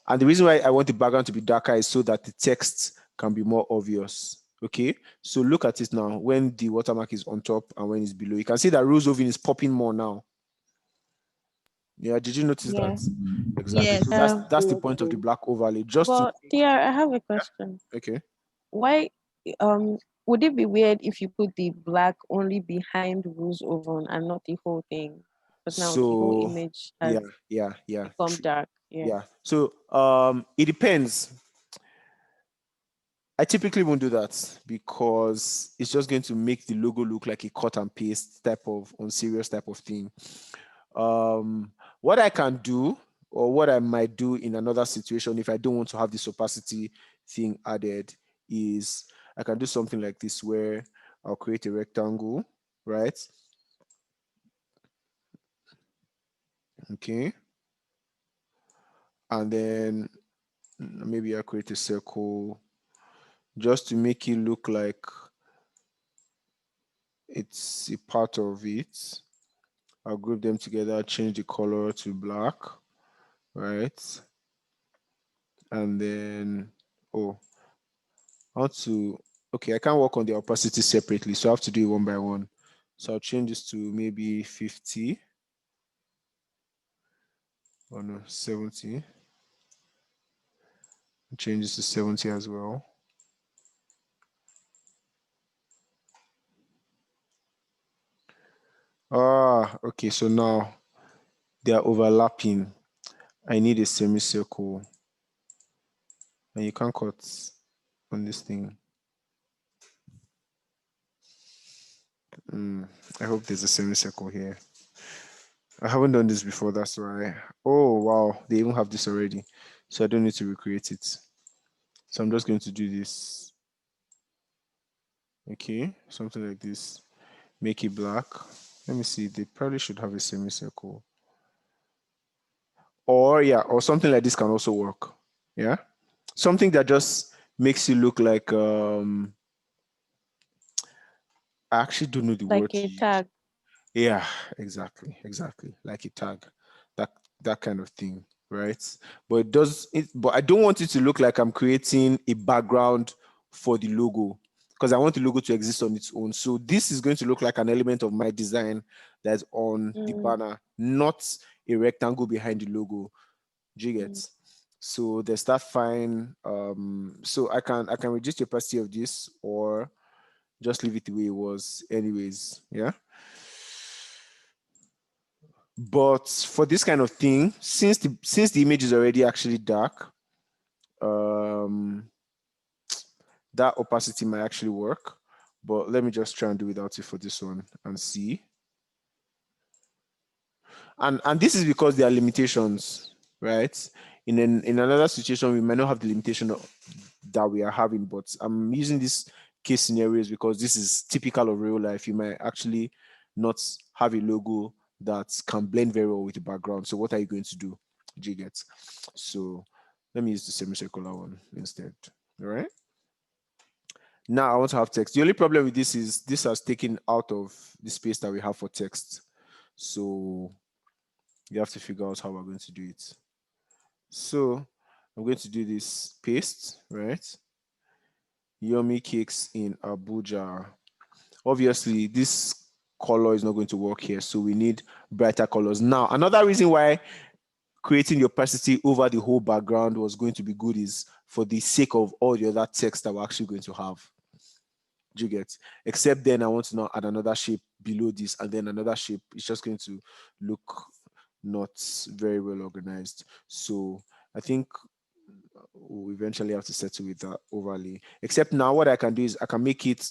And the reason why I want the background to be darker is so that the text can be more obvious. Okay, so look at it now. When the watermark is on top and when it's below, you can see that rose ovin is popping more now. Yeah, did you notice that? Yes. Exactly. So that's the point of the black overlay. Just to But dear, I have a question. okay. Why would it be weird if you put the black only behind Rose Oven and not the whole thing? Because now the whole So image yeah, has become true. dark. Yeah. Yeah. So it depends. I typically won't do that because it's just going to make the logo look like a cut and paste type of unserious type of thing. What I can do or what I might do in another situation if I don't want to have this opacity thing added is I can do something like this where I'll create a rectangle, right? Okay. And then maybe I'll create a circle just to make it look like it's a part of it. I'll group them together, change the color to black, right? And then, okay, I can't work on the opacity separately, so I have to do it one by one. So I'll change this to maybe 50. Oh no, 70. Change this to 70 as well. Okay, so now they are overlapping. I need a semicircle. And you can't cut on this thing. I hope there's a semicircle here. I haven't done this before, that's why. Oh, wow, they even have this already. So I don't need to recreate it. So I'm just going to do this. Okay, something like this. Make it black. Let me see, they probably should have a semicircle. Or yeah, or something like this can also work. Yeah, something that just makes you look like I actually don't know the word Like to a use. tag. Yeah, exactly, like a tag, that kind of thing, right? But it does it. But I don't want it to look like I'm creating a background for the logo, because I want the logo to exist on its own. So this is going to look like an element of my design that's on the banner, not a rectangle behind the logo. Do you get? So there's that fine. So I can reduce the opacity of this or just leave it the way it was anyways. Yeah. But for this kind of thing, since the image is already actually dark, that opacity might actually work. But let me just try and do without it for this one and see. And this is because there are limitations, right? In another situation, we might not have the limitation that we are having, but I'm using this case scenarios because this is typical of real life. You might actually not have a logo that can blend very well with the background. So what are you going to do? Do you get? So let me use the semicircular one instead. All right. Now I want to have text. The only problem with this is this has taken out of the space that we have for text. So you have to figure out how we're going to do it. So I'm going to do this paste, right? Yummy cakes in Abuja. Obviously, this color is not going to work here, so we need brighter colors. Now, another reason why creating the opacity over the whole background was going to be good is for the sake of all the other text that we're actually going to have. Do you get? Except then I want to now add another shape below this and then another shape. It's just going to look not very well organized. So I think we'll eventually have to settle with that overlay. Except now what I can do is I can make it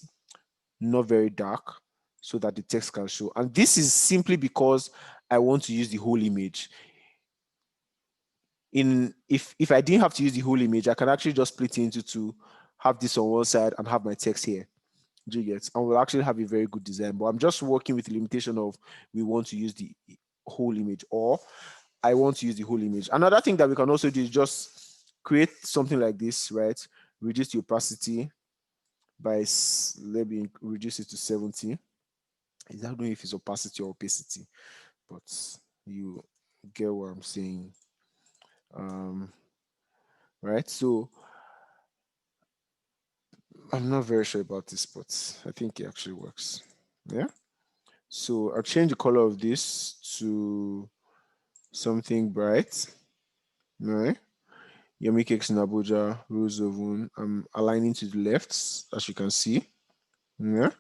not very dark so that the text can show. And this is simply because I want to use the whole image. If I didn't have to use the whole image, I can actually just split it into two, have this on one side and have my text here. Do you get? And we'll actually have a very good design. But I'm just working with the limitation of we want to use the whole image, or I want to use the whole image. Another thing that we can also do is just create something like this, right? Reduce the opacity by, let me reduce it to 70. I don't know if it's opacity or opacity, but you get what I'm saying. Right, so I'm not very sure about this, but I think it actually works. Yeah, so I'll change the color of this to something bright. Right, Yummy cakes in Abuja, rose oven. I'm aligning to the left, as you can see. Yeah,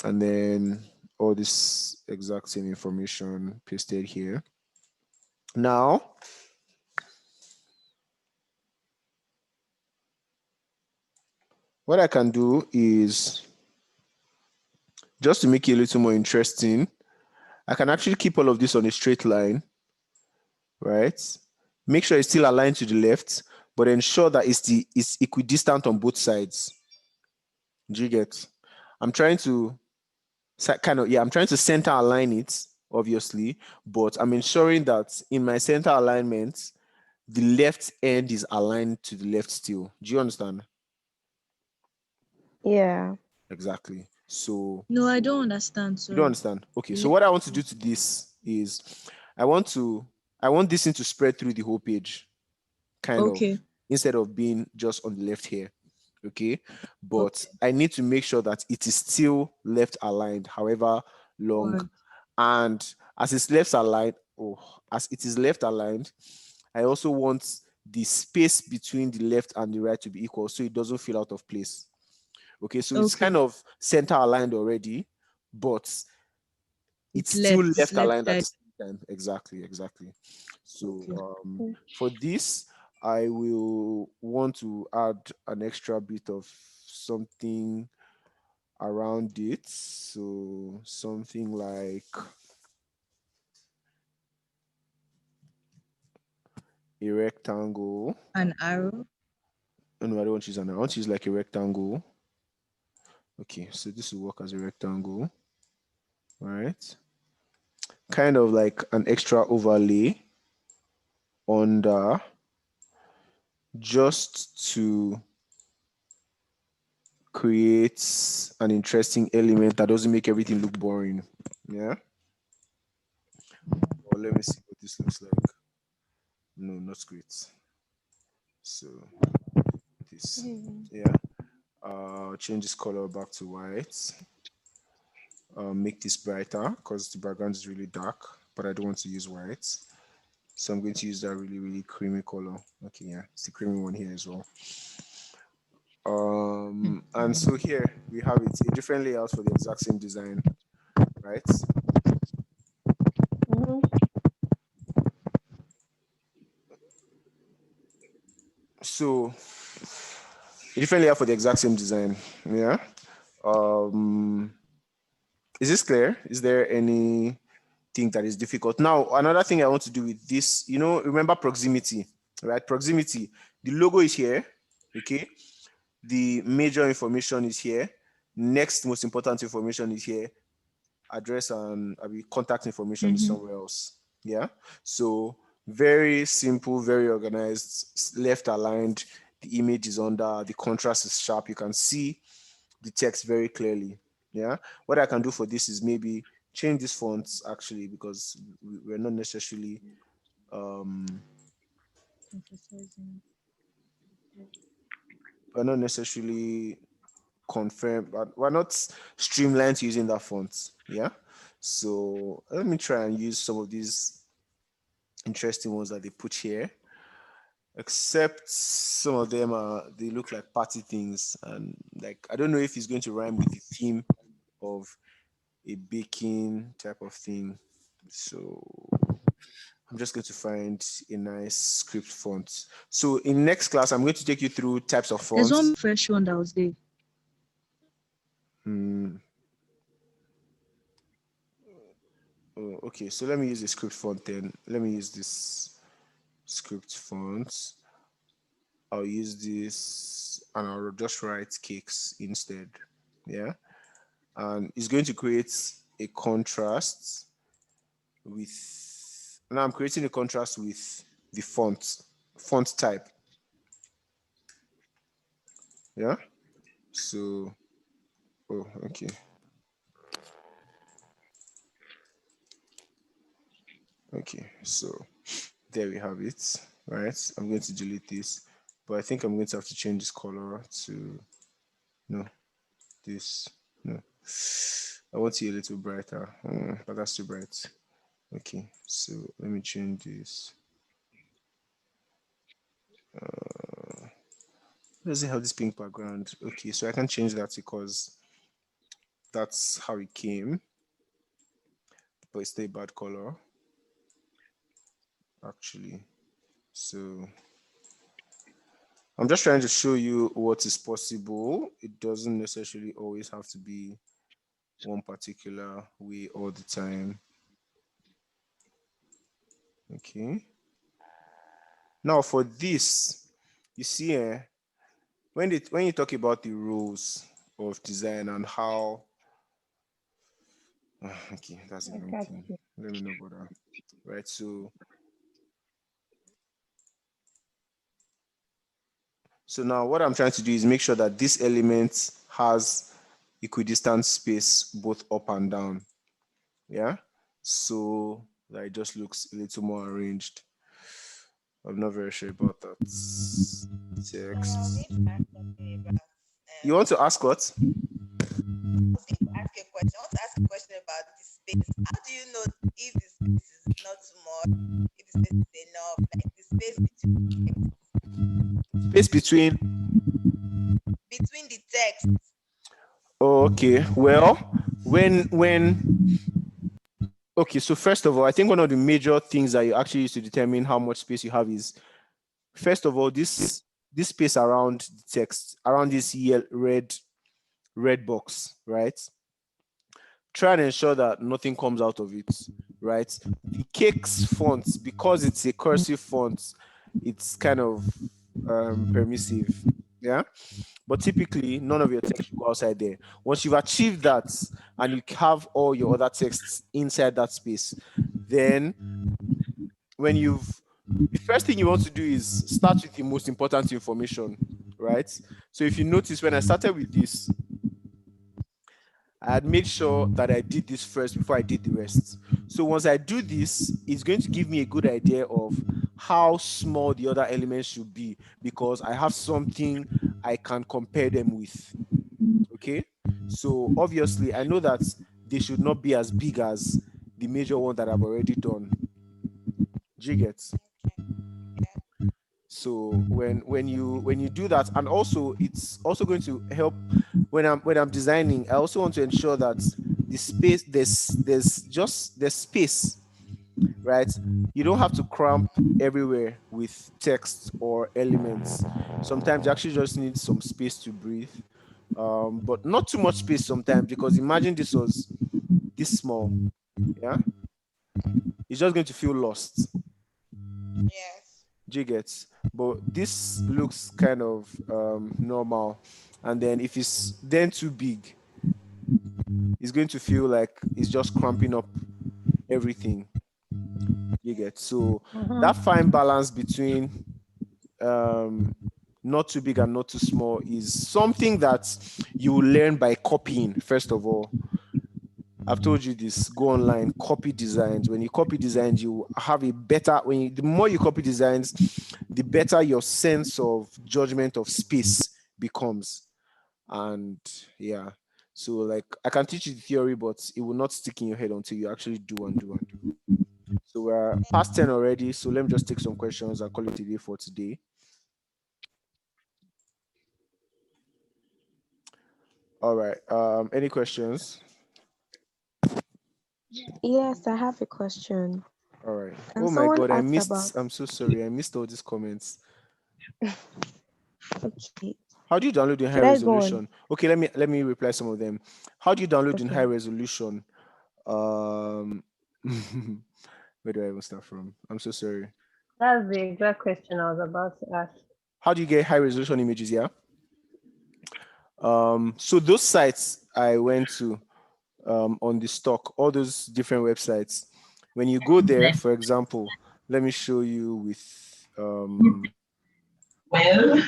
and then all this exact same information pasted here. Now, what I can do is, just to make it a little more interesting, I can actually keep all of this on a straight line, right? Make sure it's still aligned to the left, but ensure that it's equidistant on both sides. Do you get? I'm trying to I'm trying to center align it, obviously, but I'm ensuring that in my center alignment, the left end is aligned to the left still. Do you understand? Yeah. Exactly. So No, I don't understand. you don't Sorry. understand. Okay, so what I want to do to this is I want this thing to spread through the whole page. kind of, instead of being just on the left here. Okay, but I need to make sure that it is still left aligned, however long. And as it's left aligned, as it is left aligned, I also want the space between the left and the right to be equal, so it doesn't feel out of place. Okay, so it's kind of center aligned already, but it's still left aligned at the same time. Exactly. So for this, I will want to add an extra bit of something around it. So something like a rectangle. An arrow. No, I don't want to use an arrow. I want to use like a rectangle. Okay, so this will work as a rectangle. All right. Kind of like an extra overlay under, just to create an interesting element that doesn't make everything look boring. Yeah. Well, let me see what this looks like. No, not great. So this, yeah. Change this color back to white. Make this brighter because the background is really dark, but I don't want to use white. So I'm going to use that really, really creamy color. Okay, yeah, it's the creamy one here as well. And so here we have it, a different layout for the exact same design, right? So a different layout for the exact same design. Yeah. Is this clear? Is there anything that is difficult? Now, another thing I want to do with this, remember proximity, right? Proximity. The logo is here. Okay. The major information is here. Next most important information is here. Address and contact information is somewhere else. Yeah. So very simple, very organized, left aligned. The image is under, the contrast is sharp. You can see the text very clearly. Yeah. What I can do for this is maybe change these fonts actually, because we're not necessarily confirmed, but we're not streamlined using that font. Yeah. So let me try and use some of these interesting ones that they put here, except some of them they look like party things, and like I don't know if it's going to rhyme with the theme of a baking type of thing. So I'm just going to find a nice script font. So in next class, I'm going to take you through types of fonts. There's one fresh one that was there. Oh, okay, so let me use the script font then. Let me use this script font. I'll use this and I'll just write cakes instead. Yeah. And it's going to create a contrast with, now I'm creating a contrast with the font type. Yeah. So, oh, okay. Okay, so there we have it, right? I'm going to delete this, but I think I'm going to have to change this color to, no, this, no. I want it a little brighter, but that's too bright. Okay, so let me change this. Does it have this pink background? Okay, so I can change that because that's how it came, but it's still a bad color, actually. So I'm just trying to show you what is possible. It doesn't necessarily always have to be one particular way all the time. Okay. Now for this, you see, when you talk about the rules of design and how, okay, that's the wrong thing. Let me know about that. Right. So now what I'm trying to do is make sure that this element has equidistant space both up and down. Yeah. So that it just looks a little more arranged. I'm not very sure about that. So I was Text. going to ask something about You want to ask what? I was going to ask a question. I want to ask a question about the space. How do you know if the space is not too much, if the space is enough, like the space Space between. between the text? Oh, okay. Well, when okay, so first of all, I think one of the major things that you actually use to determine how much space you have is, first of all, this space around the text, around this red box, right? Try and ensure that nothing comes out of it, right? The cakes font, because it's a cursive font, it's kind of permissive, yeah. But typically, none of your text should go outside there. Once you've achieved that and you have all your other texts inside that space, then the first thing you want to do is start with the most important information, right? So if you notice, when I started with this, I had made sure that I did this first before I did the rest. So once I do this, it's going to give me a good idea of how small the other elements should be, because I have something I can compare them with. Okay. So obviously I know that they should not be as big as the major one that I've already done. Do you get? So when you do that, and also it's also going to help when I'm designing. I also want to ensure that the space, there's space, right? You don't have to cramp everywhere with text or elements. Sometimes you actually just need some space to breathe, but not too much space sometimes, because imagine this was this small, yeah, it's just going to feel lost. Yes. Do you get? But this looks kind of normal, and then if it's then too big, it's going to feel like it's just cramping up everything. You get? So that fine balance between not too big and not too small is something that you will learn by copying. First of all, I've told you this, go online, copy designs. When you copy designs, you have a better, the more you copy designs, the better your sense of judgment of space becomes. And yeah, so like I can teach you the theory, but it will not stick in your head until you actually do and do and do. So we're past 10 already. So let me just take some questions and call it a day for today. All right. Any questions? Yes, I have a question. All right. And Oh my someone God, asked about, I'm so sorry. I missed all these comments. okay, How do you download in high should I go on? resolution? Okay, let me reply some of them. How do you download in high Okay. resolution? Um, where do I even start from? I'm so sorry. That's the exact question I was about to ask. How do you get high resolution images? Yeah. So those sites I went to on the stock, all those different websites. When you go there, for example, let me show you with Well,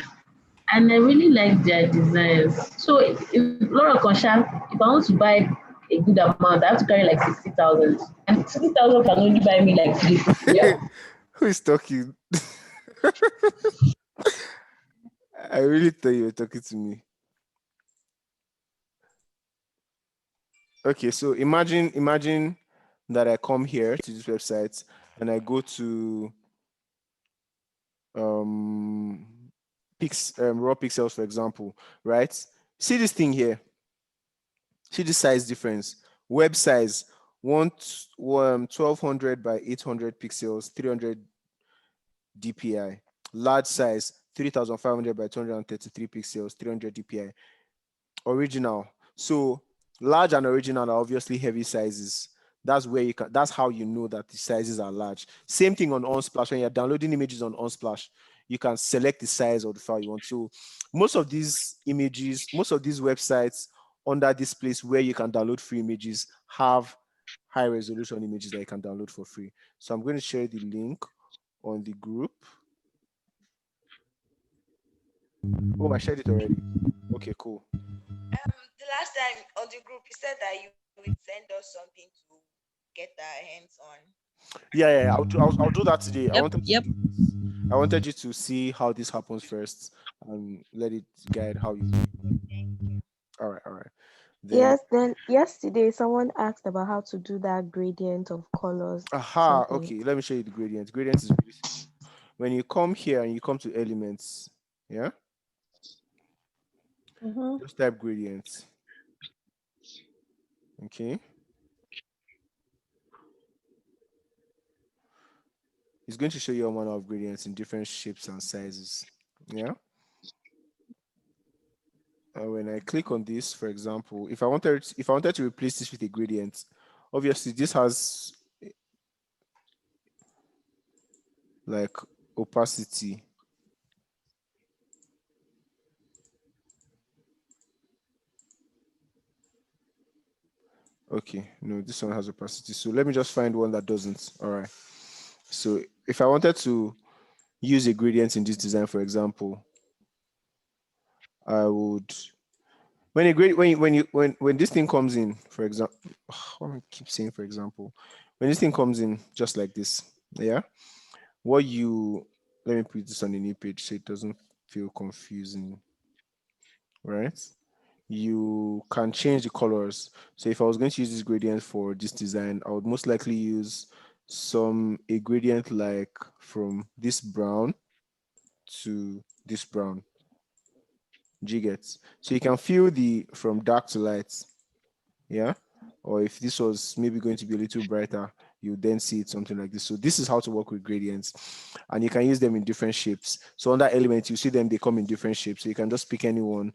and I really like their designs. So if Laura Koshan, if I want to buy a good amount, I have to carry like 60,000. And 60,000 can only buy me like 3. Yeah. who is talking? I really thought you were talking to me. Okay, so imagine that I come here to this website and I go to raw pixels, for example, right? See this thing here. See the size difference. Web size 1200 by 800 pixels, 300 dpi. Large size 3500 by 233 pixels, 300 dpi. Original. So large and original are obviously heavy sizes. That's how you know that the sizes are large. Same thing on Unsplash. When you're downloading images on Unsplash, you can select the size of the file you want. So most of these images, most of these websites under this place where you can download free images have high resolution images that you can download for free. So I'm going to share the link on the group. Oh, I shared it already. Okay, cool. The last time on the group, you said that you would send us something to get our hands on. Yeah, I'll do that today. I Yep, wanted to yep. do this. I wanted you to see how this happens first and let it guide how you. All right, all right. Then, Yes, then yesterday someone asked about how to do that gradient of colors aha, something. okay. Let me show you the gradient. Gradient is really simple. When you come here and you come to elements, yeah, just type gradient. Okay, it's going to show you a manner of gradients in different shapes and sizes. Yeah. When I click on this, for example, if I wanted to replace this with a gradient, obviously this has like opacity. Okay, no, this one has opacity. So let me just find one that doesn't. All right. So if I wanted to use a gradient in this design, for example, I would when a grade when this thing comes in, for example, what am I keep saying for example, when this thing comes in just like this, yeah, what you let me put this on a new page so it doesn't feel confusing, right? You can change the colors. So if I was going to use this gradient for this design, I would most likely use a gradient like from this brown to this brown. Do you get? So you can feel the from dark to light, yeah. Or if this was maybe going to be a little brighter, you then see it something like this. So this is how to work with gradients, and you can use them in different shapes. So on that element, you see them, they come in different shapes. So you can just pick anyone,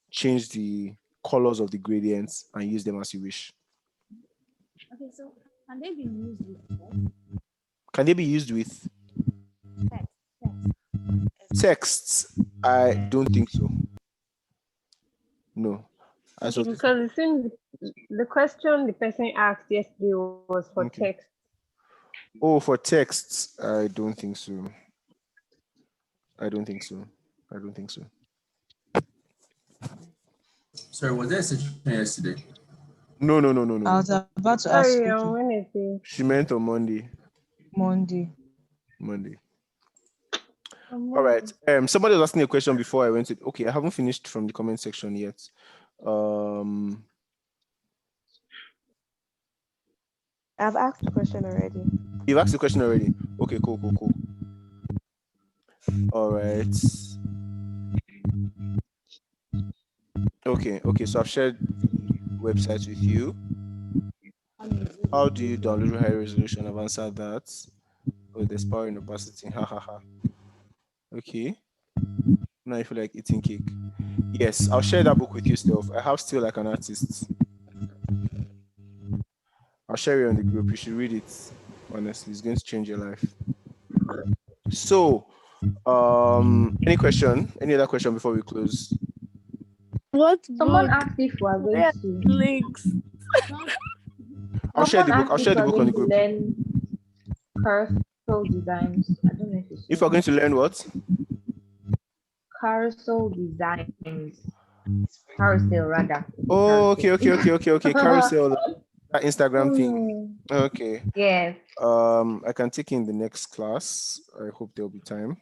change the colors of the gradients, and use them as you wish. Okay, so can they be used with what? Can they be used with Text. texts? I don't think so. No. As Okay, of because it seems the question the person asked yesterday was for okay. text. Oh, for texts, I don't think so. I don't think so. I don't think so. Sorry, was there a session yesterday? No, no, no, no, no, I was no. about to ask Sorry, on okay, Wednesday. She meant on Monday. Monday. Monday. On All right. Monday. Somebody was asking a question before I went to. Okay, I haven't finished from the comment section yet. Um, I've asked the question already. you've asked the question already. Okay, cool, cool, cool. All right. Okay, okay. So I've shared the website with you. How do you download high resolution? I've answered that. Oh, there's power in opacity. Ha ha ha. Okay. Now I feel like eating cake. Yes, I'll share that book with you, Steph. I have Still Like an Artist. I'll share it on the group. You should read it. Honestly, it's going to change your life. So, any question? Any other question before we close? What Someone book? asked if we're going Where are to. the links? I'll share Someone the book. I'll asked if share the we're book on going the to group. learn carousel designs. I don't know if it's If we're going to learn what? carousel designs. Carousel rather. Oh, okay, okay, okay, okay, okay. Carousel, that Instagram thing. Hmm. Okay. Yes. I can take in the next class. I hope there'll be time.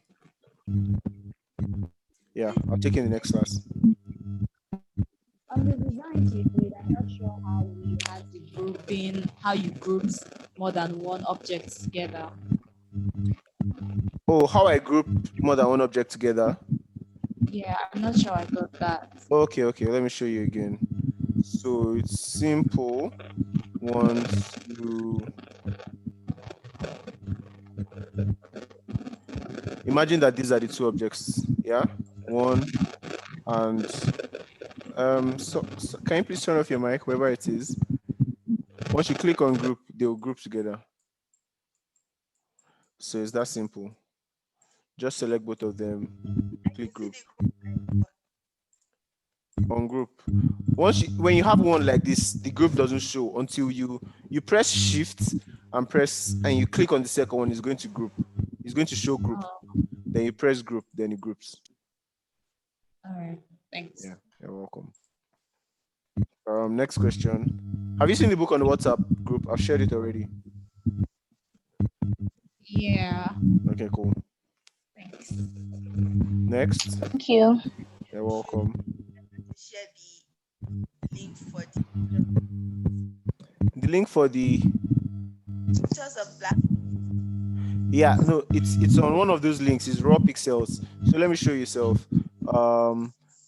Yeah, I'll take in the next class. On the designs you did, I'm not sure how we had the grouping, how you grouped more than one object together. Oh, how I group more than one object together? Yeah, I'm not sure I got that. Okay, okay. Let me show you again. So it's simple. Once you imagine that these are the two objects, yeah, one and so can you please turn off your mic wherever it is? Once you click on group, they will group together. So it's that simple. Just select both of them, click group. On group. When you have one like this, the group doesn't show until you press shift and you click on the second one. It's going to group. It's going to show group. Then you press group, then it groups. All right, thanks. Yeah, you're welcome. Next question. Have you seen the book on the WhatsApp group? I've shared it already. Yeah. Okay, cool. Next. Thank you. You're welcome. Share the link for The link for the pictures of black. yeah, no, it's on one of those links. It's raw pixels. So let me show you self.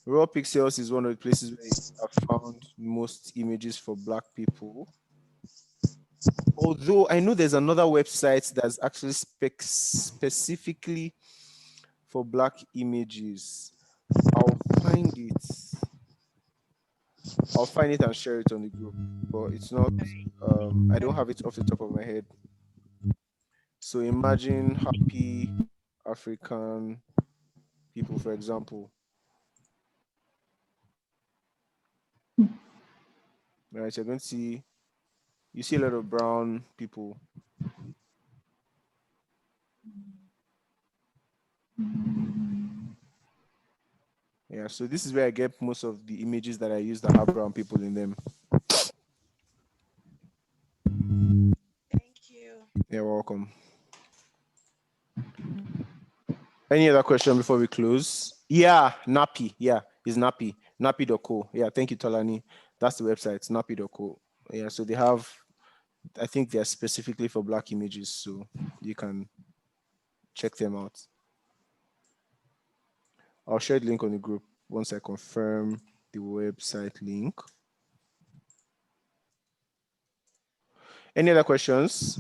Raw pixels is one of the places where I found most images for black people. Although I know there's another website that's actually specifically for black images. I'll find it. I'll find it and share it on the group, but it's not. I don't have it off the top of my head. So imagine happy African people, for example. Right, you're going to see. You see a lot of brown people. Yeah, so this is where I get most of the images that I use that have brown people in them. Thank you. You're welcome. Any other question before we close? Yeah, Nappy. Yeah, it's Nappy. Nappy.co. Yeah, thank you, Tolani. That's the website, nappy.co. Yeah, so they have, I think they're specifically for black images, so you can check them out. I'll share the link on the group once I confirm the website link. Any other questions?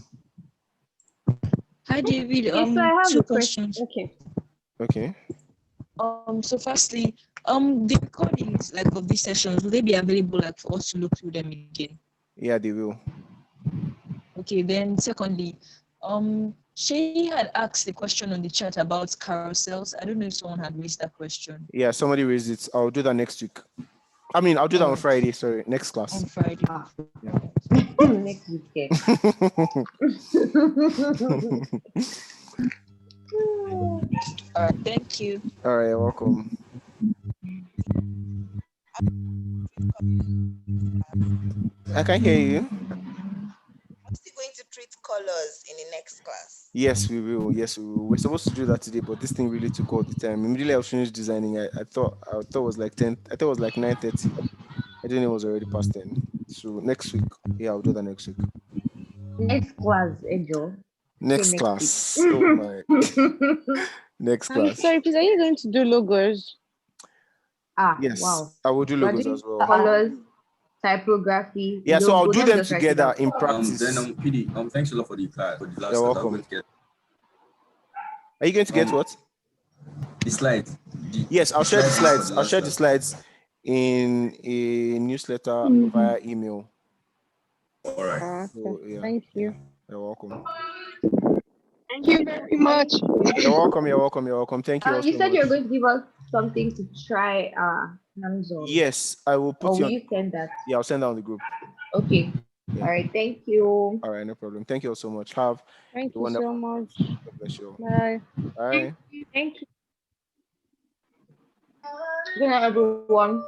Hi, David. Yes, so I have Two a question. questions. Okay. So firstly, the recordings like of these sessions, will they be available like for us to look through them again? Yeah, they will. Okay, then secondly, Shay had asked a question on the chat about carousels. I don't know if someone had raised that question. Yeah, somebody raised it. I'll do that next week. I mean, I'll do that on Friday. Sorry, next class. On Friday. Yeah. Next weekend. All right, thank you. All right, you're welcome. I can hear you. I'm still going to treat colors in the next class. Yes, we will. Yes, we will. We're supposed to do that today, but this thing really took all the time. Immediately I was finished designing. I thought it was like 10. I thought it was like 9:30. I didn't know it was already past 10. So next week, yeah, I'll do that next week. Next class, Ejo. Next class. Oh my. Next class. Sorry, please, are you going to do logos? Yes, Wow. I will do logos as well. Colors, typography. Yeah, so I'll logo. do Let me them just write it together down. in practice. Then PD, thanks a lot for the class. For the last You're class. welcome. Are you going to get what? The slides. Yes, I'll share the slides. I'll share the slides in a newsletter via email. All right. Okay. So, yeah. Thank you. You're welcome. Thank you very much. You're welcome. You're welcome. You're welcome. Thank you. You said you're going to give us something to try hands-on. Yes, I will put or you will on. you send that? Yeah, I'll send that on the group. Okay. Yeah. All right. Thank you. All right, no problem. Thank you all so much. Have Thank a you wonderful so much. God bless you all. Bye. Bye. Thank you. Good night, everyone.